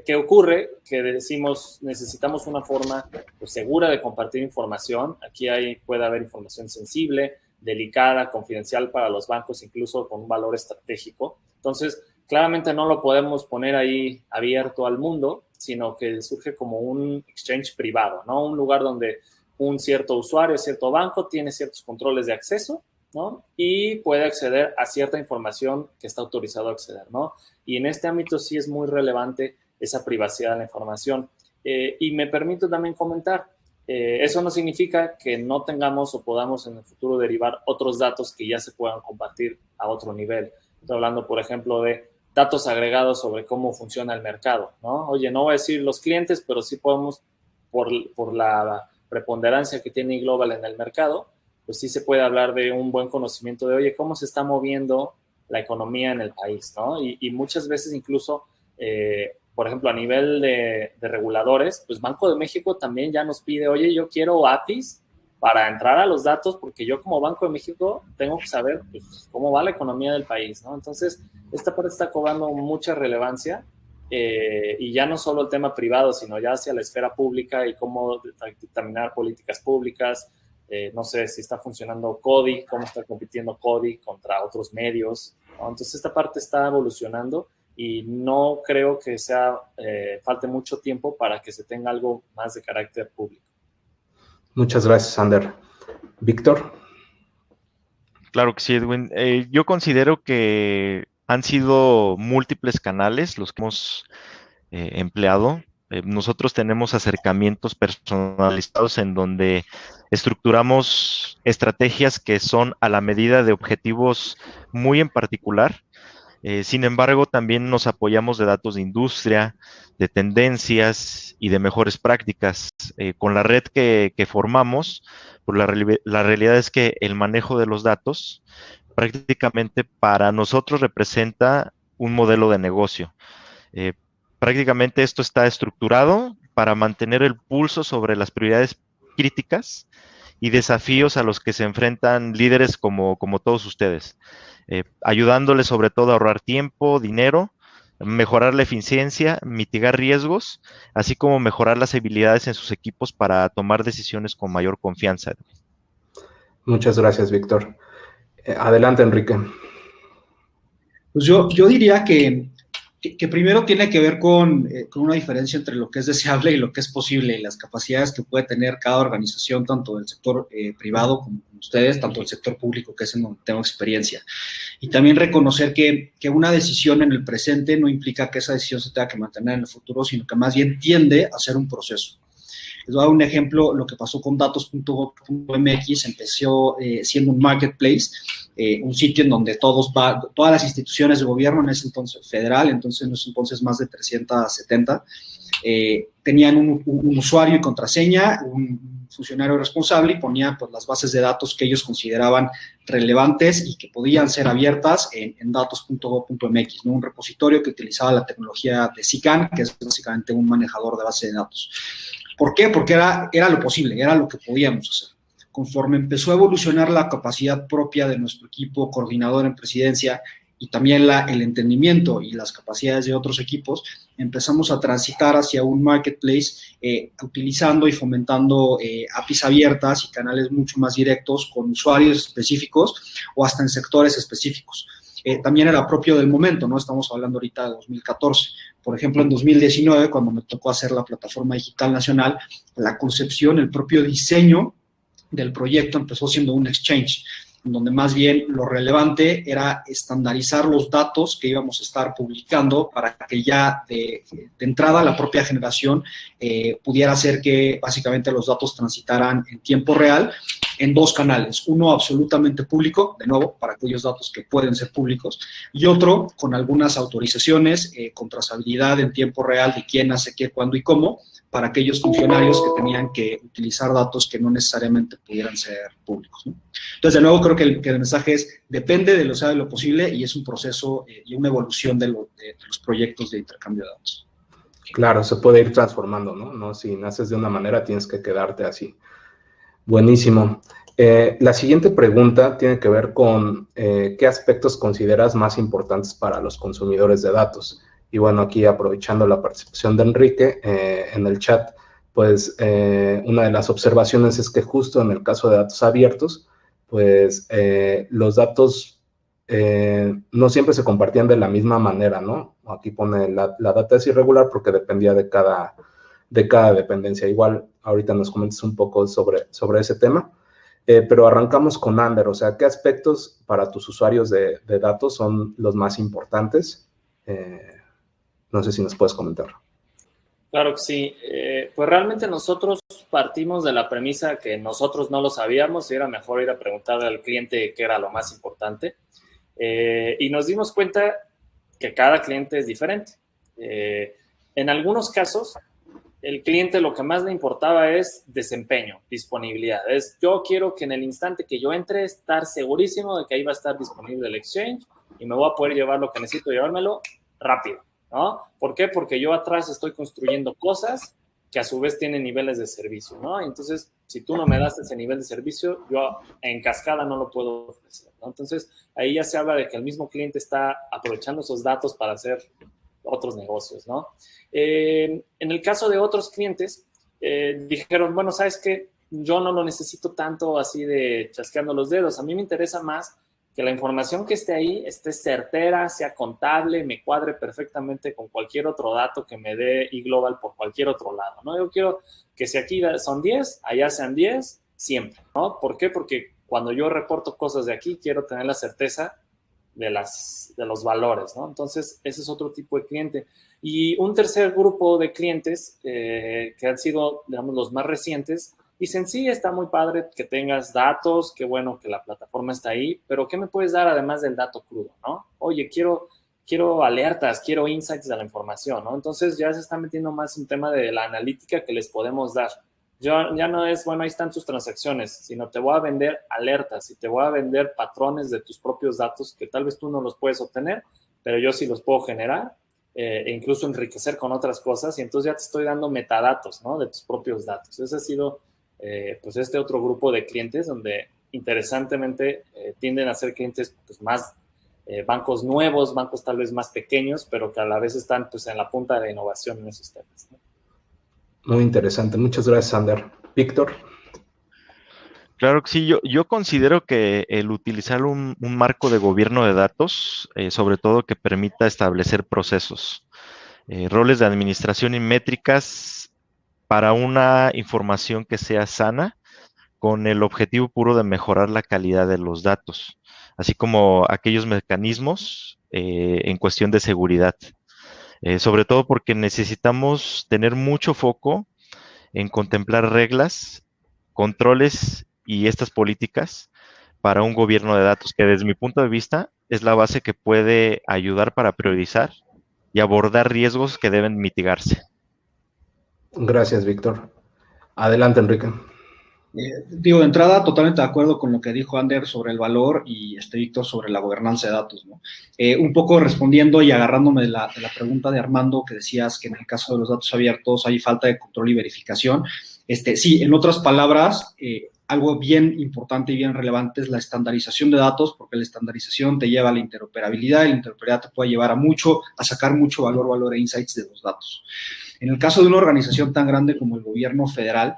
¿Qué ocurre? Que decimos, necesitamos una forma pues, segura de compartir información. Aquí puede haber información sensible, delicada, confidencial para los bancos, incluso con un valor estratégico. Entonces, claramente no lo podemos poner ahí abierto al mundo, sino que surge como un exchange privado, ¿no? Un lugar donde un cierto usuario, cierto banco tiene ciertos controles de acceso ¿no? Y puede acceder a cierta información que está autorizado a acceder, ¿no? Y en este ámbito sí es muy relevante esa privacidad de la información. Y me permito también comentar, eso no significa que no tengamos o podamos en el futuro derivar otros datos que ya se puedan compartir a otro nivel. Estoy hablando, por ejemplo, de datos agregados sobre cómo funciona el mercado, ¿no? Oye, no voy a decir los clientes, pero sí podemos, por la preponderancia que tiene iGlobal en el mercado, pues sí se puede hablar de un buen conocimiento de, oye, cómo se está moviendo la economía en el país, ¿no? Y muchas veces incluso, por ejemplo, a nivel de reguladores, pues Banco de México también ya nos pide, oye, yo quiero APIs para entrar a los datos, porque yo como Banco de México tengo que saber pues, cómo va la economía del país, ¿no? Entonces, esta parte está cobrando mucha relevancia, y ya no solo el tema privado, sino ya hacia la esfera pública y cómo dictaminar políticas públicas. No sé si está funcionando Cody, cómo está compitiendo Cody contra otros medios, ¿no? Entonces, esta parte está evolucionando y no creo que falte mucho tiempo para que se tenga algo más de carácter público. Muchas gracias, Ander. Víctor. Claro que sí, Edwin. Yo considero que han sido múltiples canales los que hemos empleado. Nosotros tenemos acercamientos personalizados en donde estructuramos estrategias que son a la medida de objetivos muy en particular. Sin embargo, también nos apoyamos de datos de industria, de tendencias y de mejores prácticas. Con la red que formamos, pues la realidad es que el manejo de los datos prácticamente para nosotros representa un modelo de negocio. Prácticamente esto está estructurado para mantener el pulso sobre las prioridades críticas y desafíos a los que se enfrentan líderes como todos ustedes, ayudándoles sobre todo a ahorrar tiempo, dinero, mejorar la eficiencia, mitigar riesgos, así como mejorar las habilidades en sus equipos para tomar decisiones con mayor confianza. Muchas gracias, Víctor. Adelante, Enrique. Pues yo diría que primero tiene que ver con una diferencia entre lo que es deseable y lo que es posible, y las capacidades que puede tener cada organización, tanto del sector privado como ustedes, tanto del sector público, que es en donde tengo experiencia. Y también reconocer que una decisión en el presente no implica que esa decisión se tenga que mantener en el futuro, sino que más bien tiende a ser un proceso. Les voy a dar un ejemplo. Lo que pasó con datos.gov.mx empezó siendo un marketplace, un sitio en donde todas las instituciones de gobierno, en ese entonces federal, en ese entonces más de 370, tenían un usuario y contraseña, un funcionario responsable, y ponía pues, las bases de datos que ellos consideraban relevantes y que podían ser abiertas en datos.gov.mx, ¿no? Un repositorio que utilizaba la tecnología de SICAN, que es básicamente un manejador de base de datos. ¿Por qué? Porque era lo posible, era lo que podíamos hacer. Conforme empezó a evolucionar la capacidad propia de nuestro equipo coordinador en presidencia y también el entendimiento y las capacidades de otros equipos, empezamos a transitar hacia un marketplace utilizando y fomentando APIs abiertas y canales mucho más directos con usuarios específicos o hasta en sectores específicos. También era propio del momento, ¿no? Estamos hablando ahorita de 2014. Por ejemplo, en 2019, cuando me tocó hacer la Plataforma Digital Nacional, la concepción, el propio diseño del proyecto empezó siendo un exchange, donde más bien lo relevante era estandarizar los datos que íbamos a estar publicando para que ya de entrada la propia generación pudiera hacer que básicamente los datos transitaran en tiempo real en dos canales, uno absolutamente público, de nuevo, para aquellos datos que pueden ser públicos, y otro con algunas autorizaciones, con trazabilidad en tiempo real de quién hace qué, cuándo y cómo, para aquellos funcionarios que tenían que utilizar datos que no necesariamente pudieran ser públicos, ¿no? Entonces, de nuevo, creo que el mensaje es, depende de lo posible, y es un proceso y una evolución de los proyectos de intercambio de datos. Claro, se puede ir transformando, ¿no? Si naces de una manera, tienes que quedarte así. Buenísimo. La siguiente pregunta tiene que ver con qué aspectos consideras más importantes para los consumidores de datos. Y bueno, aquí aprovechando la participación de Enrique en el chat, pues una de las observaciones es que justo en el caso de datos abiertos, pues los datos no siempre se compartían de la misma manera, ¿no? Aquí pone la data es irregular porque dependía de cada dependencia. Igual ahorita nos comentas un poco sobre ese tema. Pero arrancamos con Ander, o sea, ¿qué aspectos para tus usuarios de datos son los más importantes? No sé si nos puedes comentar. Claro que sí. Pues realmente nosotros partimos de la premisa que nosotros no lo sabíamos y era mejor ir a preguntarle al cliente qué era lo más importante. Y nos dimos cuenta que cada cliente es diferente. En algunos casos, el cliente lo que más le importaba es desempeño, disponibilidad. Yo quiero que en el instante que yo entre, estar segurísimo de que ahí va a estar disponible el exchange y me voy a poder llevar lo que necesito llevármelo rápido, ¿no? ¿Por qué? Porque yo atrás estoy construyendo cosas que a su vez tienen niveles de servicio, ¿no? Entonces, si tú no me das ese nivel de servicio, yo en cascada no lo puedo ofrecer, ¿no? Entonces, ahí ya se habla de que el mismo cliente está aprovechando esos datos para hacer otros negocios, ¿no? En el caso de otros clientes, dijeron, bueno, ¿sabes qué? Yo no lo necesito tanto así de chasqueando los dedos. A mí me interesa más que la información que esté ahí esté certera, sea contable, me cuadre perfectamente con cualquier otro dato que me dé eGlobal por cualquier otro lado, ¿no? Yo quiero que si aquí son 10, allá sean 10, siempre, ¿no? ¿Por qué? Porque cuando yo reporto cosas de aquí, quiero tener la certeza de los valores, ¿no? Entonces, ese es otro tipo de cliente. Y un tercer grupo de clientes que han sido, digamos, los más recientes, dicen, sí, está muy padre que tengas datos, qué bueno que la plataforma está ahí, pero ¿qué me puedes dar además del dato crudo, no? Oye, quiero alertas, quiero insights de la información, ¿no? Entonces, ya se está metiendo más en tema de la analítica que les podemos dar. Ya no es, bueno, ahí están tus transacciones, sino te voy a vender alertas y te voy a vender patrones de tus propios datos que tal vez tú no los puedes obtener, pero yo sí los puedo generar e incluso enriquecer con otras cosas y entonces ya te estoy dando metadatos, ¿no? De tus propios datos. Ese ha sido, pues, este otro grupo de clientes donde interesantemente tienden a ser clientes pues, más bancos nuevos, bancos tal vez más pequeños, pero que a la vez están pues en la punta de innovación en esos temas, ¿no? Muy interesante. Muchas gracias, Ander. Víctor. Claro que sí, yo considero que el utilizar un marco de gobierno de datos, sobre todo que permita establecer procesos, roles de administración y métricas para una información que sea sana, con el objetivo puro de mejorar la calidad de los datos, así como aquellos mecanismos en cuestión de seguridad. Sobre todo porque necesitamos tener mucho foco en contemplar reglas, controles y estas políticas para un gobierno de datos, que desde mi punto de vista es la base que puede ayudar para priorizar y abordar riesgos que deben mitigarse. Gracias, Víctor. Adelante, Enrique. Digo, de entrada, totalmente de acuerdo con lo que dijo Ander sobre el valor y Víctor sobre la gobernanza de datos, ¿no? Un poco respondiendo y agarrándome de la pregunta de Armando, que decías que en el caso de los datos abiertos hay falta de control y verificación. Sí, en otras palabras, algo bien importante y bien relevante es la estandarización de datos, porque la estandarización te lleva a la interoperabilidad y la interoperabilidad te puede llevar a sacar mucho valor e insights de los datos. En el caso de una organización tan grande como el gobierno federal,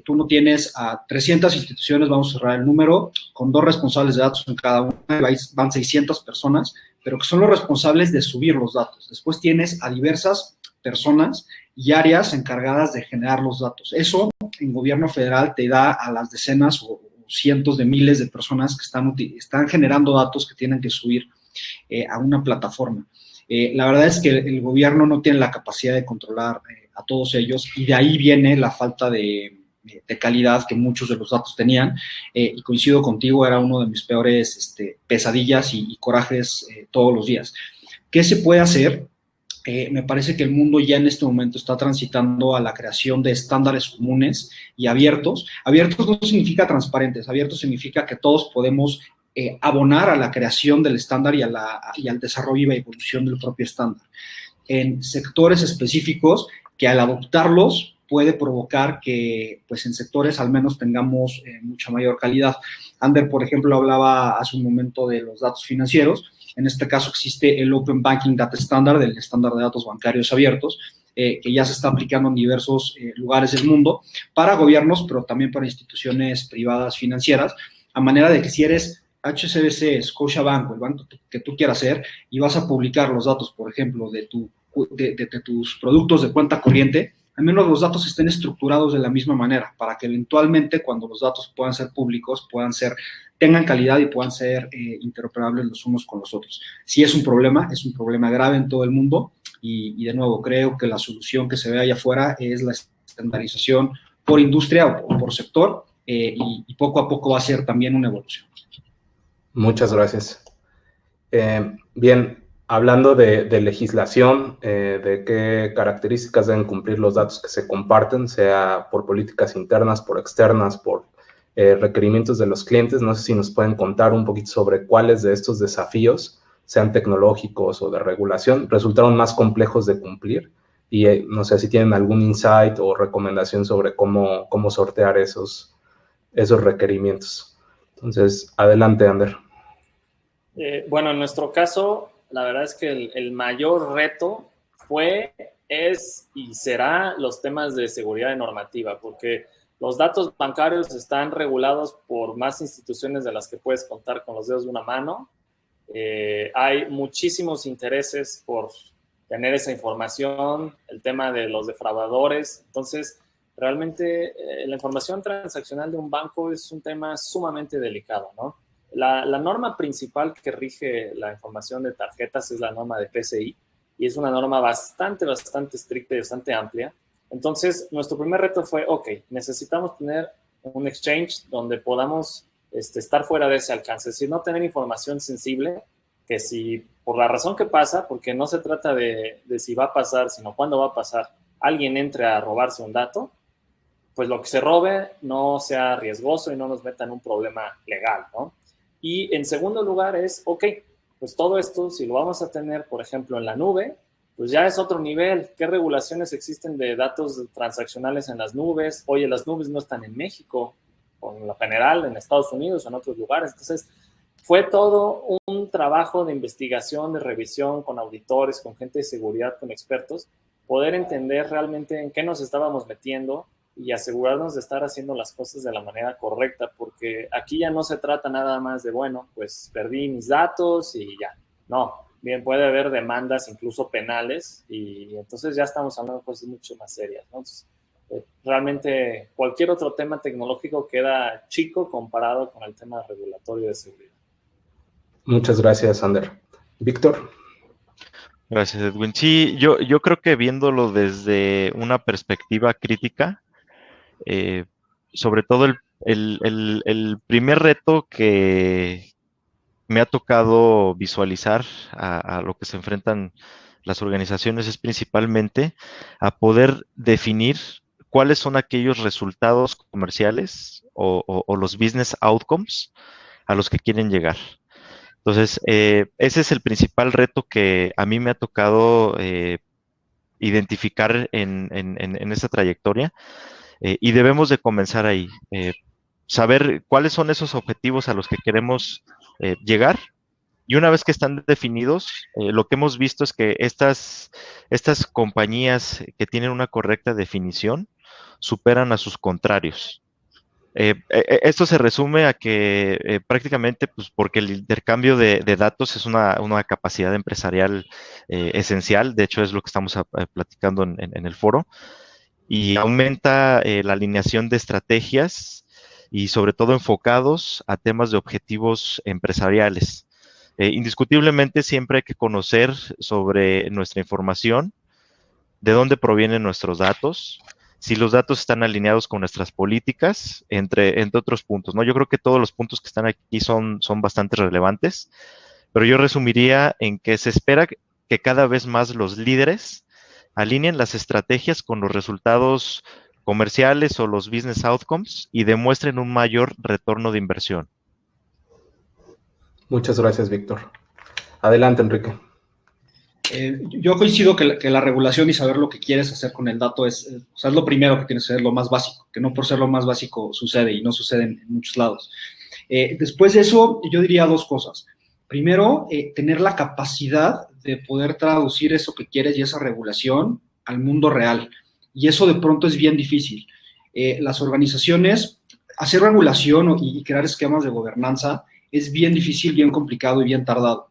tú no tienes a 300 instituciones, vamos a cerrar el número, con 2 responsables de datos en cada una, van 600 personas, pero que son los responsables de subir los datos. Después tienes a diversas personas y áreas encargadas de generar los datos. Eso en gobierno federal te da a las decenas o cientos de miles de personas que están generando datos que tienen que subir a una plataforma. La verdad es que el gobierno no tiene la capacidad de controlar a todos ellos y de ahí viene la falta de calidad que muchos de los datos tenían y coincido contigo, era uno de mis peores pesadillas y corajes todos los días. ¿Qué se puede hacer? Me parece que el mundo ya en este momento está transitando a la creación de estándares comunes y abiertos. Abiertos no significa transparentes, abiertos significa que todos podemos abonar a la creación del estándar y al desarrollo y la evolución del propio estándar. En sectores específicos que al adoptarlos puede provocar que pues en sectores al menos tengamos mucha mayor calidad. Ander, por ejemplo, hablaba hace un momento de los datos financieros. En este caso existe el Open Banking Data Standard, el estándar de datos bancarios abiertos, que ya se está aplicando en diversos lugares del mundo para gobiernos, pero también para instituciones privadas financieras, a manera de que si eres HSBC, Scotiabank o el banco que tú quieras ser y vas a publicar los datos, por ejemplo, de tus productos de cuenta corriente, al menos los datos estén estructurados de la misma manera, para que eventualmente cuando los datos puedan ser públicos, tengan calidad y puedan ser interoperables los unos con los otros. Si es un problema grave en todo el mundo, y de nuevo, creo que la solución que se ve allá afuera es la estandarización por industria o por sector, y poco a poco va a ser también una evolución. Muchas gracias. Bien, hablando de legislación, de qué características deben cumplir los datos que se comparten, sea por políticas internas, por externas, por requerimientos de los clientes, no sé si nos pueden contar un poquito sobre cuáles de estos desafíos, sean tecnológicos o de regulación, resultaron más complejos de cumplir, y no sé si tienen algún insight o recomendación sobre cómo sortear esos requerimientos. Entonces, adelante, Ander. Bueno, en nuestro caso, la verdad es que el mayor reto es y será los temas de seguridad y normativa, porque los datos bancarios están regulados por más instituciones de las que puedes contar con los dedos de una mano. Hay muchísimos intereses por tener esa información, el tema de los defraudadores. Entonces, realmente la información transaccional de un banco es un tema sumamente delicado, ¿no? La norma principal que rige la información de tarjetas es la norma de PCI, y es una norma bastante estricta y bastante amplia. Entonces, nuestro primer reto fue, necesitamos tener un exchange donde podamos estar fuera de ese alcance, es decir, no tener información sensible, que si por la razón que pasa, porque no se trata de si va a pasar, sino cuándo va a pasar, alguien entre a robarse un dato, pues lo que se robe no sea riesgoso y no nos meta en un problema legal, ¿no? Y en segundo lugar es, pues todo esto, si lo vamos a tener, por ejemplo, en la nube, pues ya es otro nivel. ¿Qué regulaciones existen de datos transaccionales en las nubes? Oye, las nubes no están en México, o en lo general, en Estados Unidos o en otros lugares. Entonces, fue todo un trabajo de investigación, de revisión con auditores, con gente de seguridad, con expertos, poder entender realmente en qué nos estábamos metiendo y asegurarnos de estar haciendo las cosas de la manera correcta, porque aquí ya no se trata nada más de, bueno, pues perdí mis datos y ya. No, bien, puede haber demandas incluso penales, y entonces ya estamos hablando de cosas mucho más serias, ¿no? Entonces, realmente cualquier otro tema tecnológico queda chico comparado con el tema regulatorio de seguridad. Muchas gracias, Ander. Víctor. Gracias, Edwin. Sí, yo creo que viéndolo desde una perspectiva crítica, sobre todo el primer reto que me ha tocado visualizar a lo que se enfrentan las organizaciones es principalmente a poder definir cuáles son aquellos resultados comerciales o los business outcomes a los que quieren llegar. Entonces, ese es el principal reto que a mí me ha tocado identificar en esta trayectoria, y debemos de comenzar ahí, saber cuáles son esos objetivos a los que queremos llegar, y una vez que están definidos, lo que hemos visto es que estas compañías que tienen una correcta definición superan a sus contrarios. Esto se resume a que prácticamente, pues, porque el intercambio de datos es una capacidad empresarial esencial. De hecho, es lo que estamos platicando en el foro, y aumenta la alineación de estrategias y sobre todo enfocados a temas de objetivos empresariales. Indiscutiblemente siempre hay que conocer sobre nuestra información, de dónde provienen nuestros datos, si los datos están alineados con nuestras políticas, entre otros puntos, ¿no? Yo creo que todos los puntos que están aquí son bastante relevantes, pero yo resumiría en que se espera que cada vez más los líderes alineen las estrategias con los resultados comerciales o los business outcomes y demuestren un mayor retorno de inversión. Muchas gracias, Víctor. Adelante, Enrique. Yo coincido que la regulación y saber lo que quieres hacer con el dato es lo primero que tienes que hacer, lo más básico, que no por ser lo más básico sucede, y no sucede en muchos lados. Después de eso, yo diría dos cosas. Primero, tener la capacidad de poder traducir eso que quieres y esa regulación al mundo real. Y eso de pronto es bien difícil. Las organizaciones, hacer regulación y crear esquemas de gobernanza es bien difícil, bien complicado y bien tardado.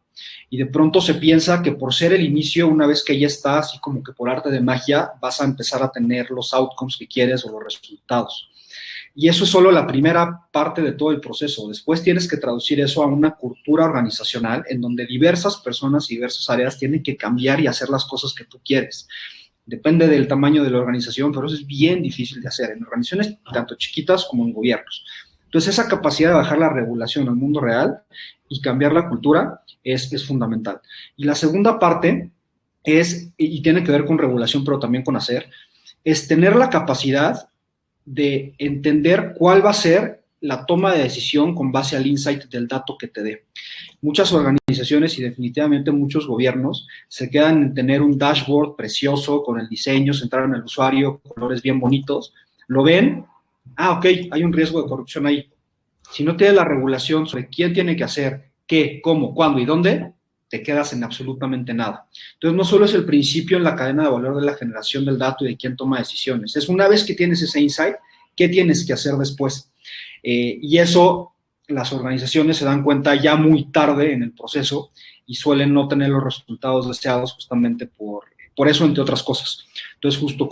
Y de pronto se piensa que por ser el inicio, una vez que ya está, así como que por arte de magia, vas a empezar a tener los outcomes que quieres o los resultados. Y eso es solo la primera parte de todo el proceso. Después tienes que traducir eso a una cultura organizacional en donde diversas personas y diversas áreas tienen que cambiar y hacer las cosas que tú quieres. Depende del tamaño de la organización, pero eso es bien difícil de hacer en organizaciones tanto chiquitas como en gobiernos. Entonces, esa capacidad de bajar la regulación al mundo real y cambiar la cultura es fundamental. Y la segunda parte es, y tiene que ver con regulación, pero también con hacer, es tener la capacidad de entender cuál va a ser la toma de decisión con base al insight del dato que te dé. Muchas organizaciones y definitivamente muchos gobiernos se quedan en tener un dashboard precioso con el diseño, centrado en el usuario, colores bien bonitos, lo ven, ok, hay un riesgo de corrupción ahí. Si no tienes la regulación sobre quién tiene que hacer, qué, cómo, cuándo y dónde, te quedas en absolutamente nada. Entonces, no solo es el principio en la cadena de valor de la generación del dato y de quién toma decisiones, es una vez que tienes ese insight, ¿qué tienes que hacer después? Y eso las organizaciones se dan cuenta ya muy tarde en el proceso y suelen no tener los resultados deseados justamente por eso, entre otras cosas. Entonces, justo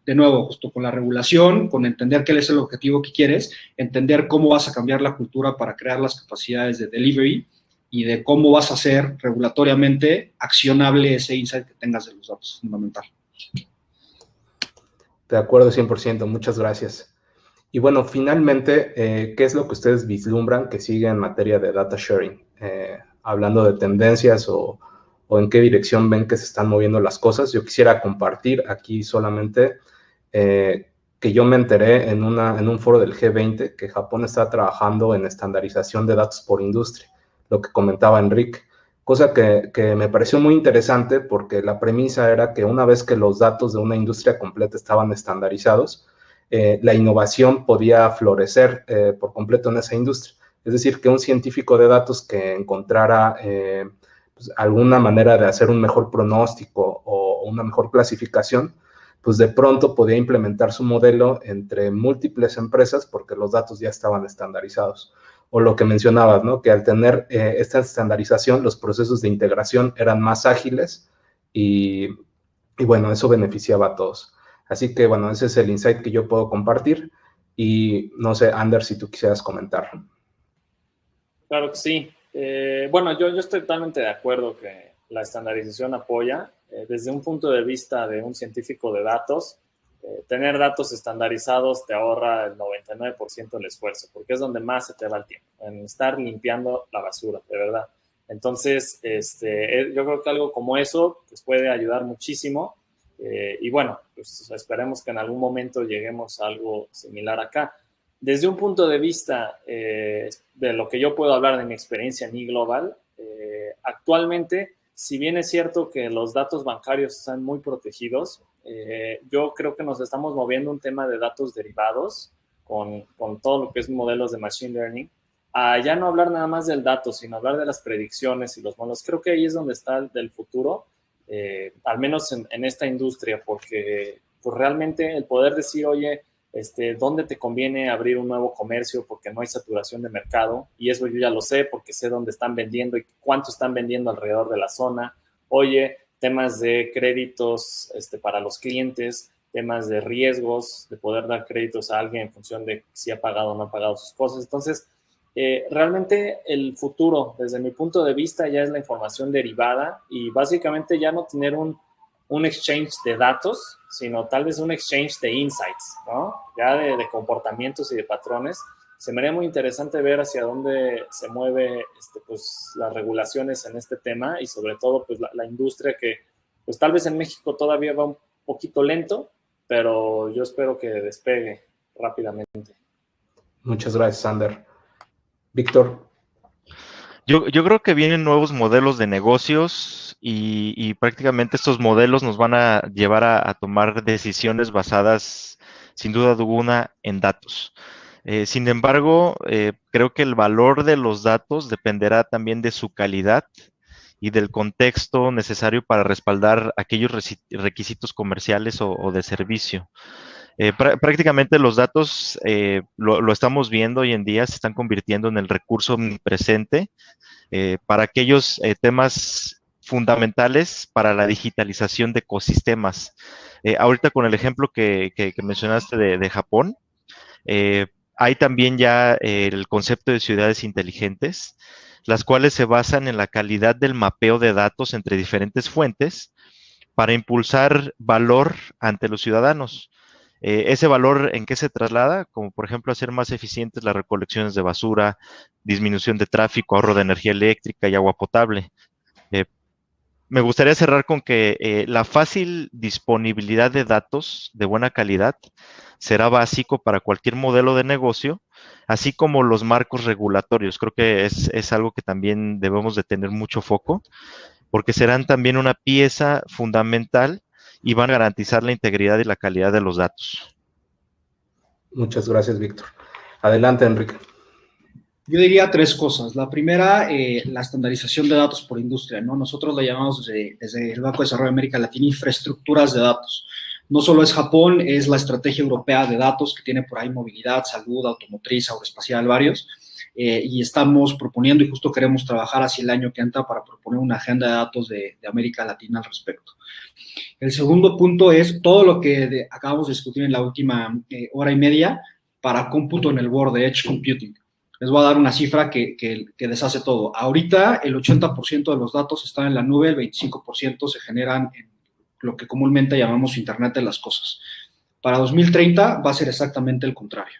de nuevo, justo con la regulación, con entender qué es el objetivo que quieres, entender cómo vas a cambiar la cultura para crear las capacidades de delivery y de cómo vas a hacer regulatoriamente accionable ese insight que tengas de los datos, es fundamental. De acuerdo, 100%, muchas gracias. Y bueno, finalmente, ¿qué es lo que ustedes vislumbran que sigue en materia de data sharing? Hablando de tendencias o en qué dirección ven que se están moviendo las cosas. Yo quisiera compartir aquí solamente que yo me enteré en un foro del G20 que Japón está trabajando en estandarización de datos por industria, lo que comentaba Enrique, cosa que me pareció muy interesante porque la premisa era que una vez que los datos de una industria completa estaban estandarizados, la innovación podía florecer por completo en esa industria. Es decir, que un científico de datos que encontrara pues, alguna manera de hacer un mejor pronóstico o una mejor clasificación, pues de pronto podía implementar su modelo entre múltiples empresas porque los datos ya estaban estandarizados. O lo que mencionabas, ¿no? Que al tener esta estandarización, los procesos de integración eran más ágiles y bueno, eso beneficiaba a todos. Así que, bueno, ese es el insight que yo puedo compartir. Y no sé, Ander, si tú quisieras comentar. Claro que sí. Bueno, yo estoy totalmente de acuerdo que la estandarización apoya. Desde un punto de vista de un científico de datos, tener datos estandarizados te ahorra el 99% del esfuerzo, porque es donde más se te va el tiempo, en estar limpiando la basura, de verdad. Entonces, yo creo que algo como eso pues puede ayudar muchísimo. Y bueno, pues esperemos que en algún momento lleguemos a algo similar acá. Desde un punto de vista de lo que yo puedo hablar de mi experiencia en eGlobal, actualmente, si bien es cierto que los datos bancarios están muy protegidos, yo creo que nos estamos moviendo un tema de datos derivados con todo lo que es modelos de Machine Learning, a ya no hablar nada más del dato, sino hablar de las predicciones y los modelos. Creo que ahí es donde está el futuro, al menos en esta industria, porque pues realmente el poder decir, oye, dónde te conviene abrir un nuevo comercio porque no hay saturación de mercado, y eso yo ya lo sé porque sé dónde están vendiendo y cuánto están vendiendo alrededor de la zona. Oye, temas de créditos para los clientes, temas de riesgos, de poder dar créditos a alguien en función de si ha pagado o no ha pagado sus cosas. Entonces, realmente el futuro, desde mi punto de vista, ya es la información derivada y básicamente ya no tener un exchange de datos, sino tal vez un exchange de insights, ¿no? Ya de comportamientos y de patrones. Se me haría muy interesante ver hacia dónde se mueve pues, las regulaciones en este tema y sobre todo pues, la industria que pues, tal vez en México todavía va un poquito lento, pero yo espero que despegue rápidamente. Muchas gracias, Ander. Víctor. Yo creo que vienen nuevos modelos de negocios y prácticamente estos modelos nos van a llevar a tomar decisiones basadas, sin duda alguna, en datos. Sin embargo, creo que el valor de los datos dependerá también de su calidad y del contexto necesario para respaldar aquellos requisitos comerciales o de servicio. Prácticamente los datos, lo estamos viendo hoy en día, se están convirtiendo en el recurso omnipresente para aquellos temas fundamentales para la digitalización de ecosistemas. Ahorita con el ejemplo que mencionaste de Japón, hay también ya el concepto de ciudades inteligentes, las cuales se basan en la calidad del mapeo de datos entre diferentes fuentes para impulsar valor ante los ciudadanos. Ese valor, ¿en qué se traslada? Como por ejemplo hacer más eficientes las recolecciones de basura, disminución de tráfico, ahorro de energía eléctrica y agua potable. Me gustaría cerrar con que la fácil disponibilidad de datos de buena calidad será básico para cualquier modelo de negocio, así como los marcos regulatorios. Creo que es algo que también debemos de tener mucho foco, porque serán también una pieza fundamental y van a garantizar la integridad y la calidad de los datos. Muchas gracias, Víctor. Adelante, Enrique. Yo diría tres cosas. La primera, la estandarización de datos por industria, ¿no? Nosotros la llamamos desde el Banco de Desarrollo de América Latina infraestructuras de datos. No solo es Japón, es la estrategia europea de datos que tiene por ahí movilidad, salud, automotriz, aeroespacial, varios. Y estamos proponiendo y justo queremos trabajar hacia el año que entra para proponer una agenda de datos de América Latina al respecto. El segundo punto es todo lo que acabamos de discutir en la última hora y media para cómputo en el borde, Edge Computing. Les voy a dar una cifra que deshace todo. Ahorita el 80% de los datos están en la nube, el 25% se generan en lo que comúnmente llamamos Internet de las cosas. Para 2030 va a ser exactamente el contrario.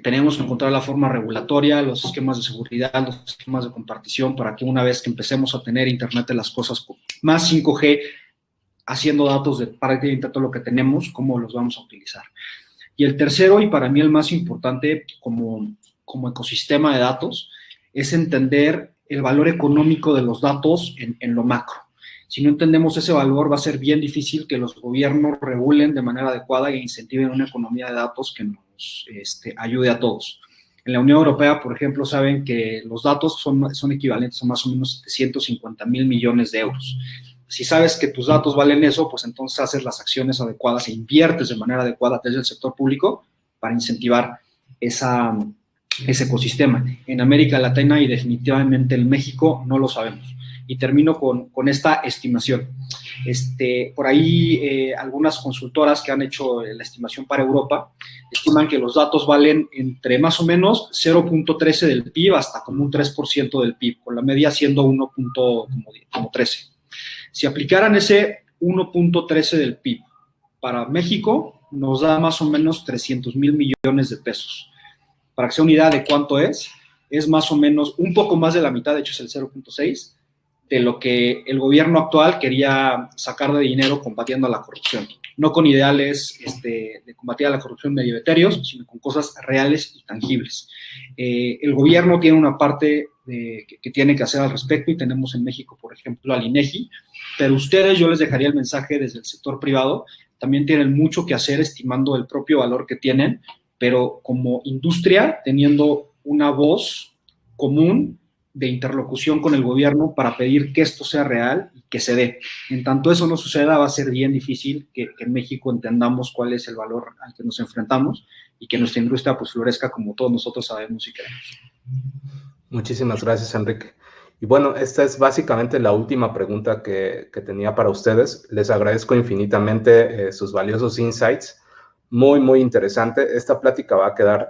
Tenemos que encontrar la forma regulatoria, los esquemas de seguridad, los esquemas de compartición para que una vez que empecemos a tener Internet de las cosas más 5G, haciendo datos de prácticamente todo lo que tenemos, cómo los vamos a utilizar. Y el tercero, y para mí el más importante como ecosistema de datos, es entender el valor económico de los datos en lo macro. Si no entendemos ese valor, va a ser bien difícil que los gobiernos regulen de manera adecuada e incentiven una economía de datos que nos ayude a todos. En la Unión Europea, por ejemplo, saben que los datos son equivalentes a más o menos 750,000 millones de euros. Si sabes que tus datos valen eso, pues entonces haces las acciones adecuadas e inviertes de manera adecuada desde el sector público para incentivar ese ecosistema. En América Latina y definitivamente en México no lo sabemos. Y termino con esta estimación. Por ahí algunas consultoras que han hecho la estimación para Europa estiman que los datos valen entre más o menos 0.13 del PIB hasta como un 3% del PIB, con la media siendo 1.13. Si aplicaran ese 1.13 del PIB para México, nos da más o menos 300,000 millones de pesos. Para que sea una idea de cuánto es más o menos un poco más de la mitad, de hecho es el 0.6, de lo que el gobierno actual quería sacar de dinero combatiendo a la corrupción. No con ideales de combatir a la corrupción medio etéreos, sino con cosas reales y tangibles. El gobierno tiene una parte que tiene que hacer al respecto y tenemos en México, por ejemplo, al INEGI, pero ustedes, yo les dejaría el mensaje desde el sector privado, también tienen mucho que hacer estimando el propio valor que tienen, pero como industria teniendo una voz común de interlocución con el gobierno para pedir que esto sea real y que se dé. En tanto eso no suceda, va a ser bien difícil que en México entendamos cuál es el valor al que nos enfrentamos y que nuestra industria pues florezca como todos nosotros sabemos y queremos. Muchísimas gracias, Enrique. Y bueno, esta es básicamente la última pregunta que tenía para ustedes. Les agradezco infinitamente sus valiosos insights. Muy, muy interesante. Esta plática va a quedar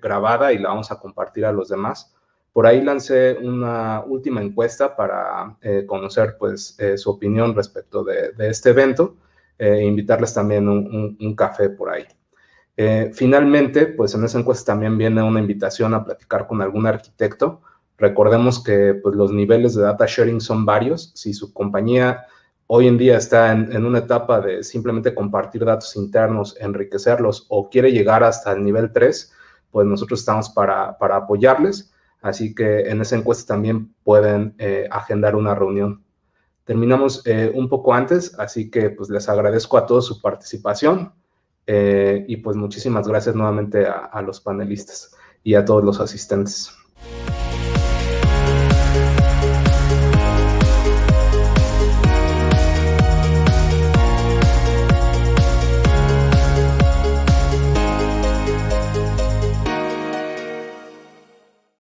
grabada y la vamos a compartir a los demás. Por ahí lancé una última encuesta para conocer pues, su opinión respecto de este evento e invitarles también un café por ahí. Finalmente, pues en esa encuesta también viene una invitación a platicar con algún arquitecto. Recordemos que pues, los niveles de data sharing son varios. Si su compañía hoy en día está en una etapa de simplemente compartir datos internos, enriquecerlos o quiere llegar hasta el nivel 3, pues nosotros estamos para apoyarles. Así que en esa encuesta también pueden agendar una reunión. Terminamos un poco antes, así que pues les agradezco a todos su participación y pues muchísimas gracias nuevamente a los panelistas y a todos los asistentes.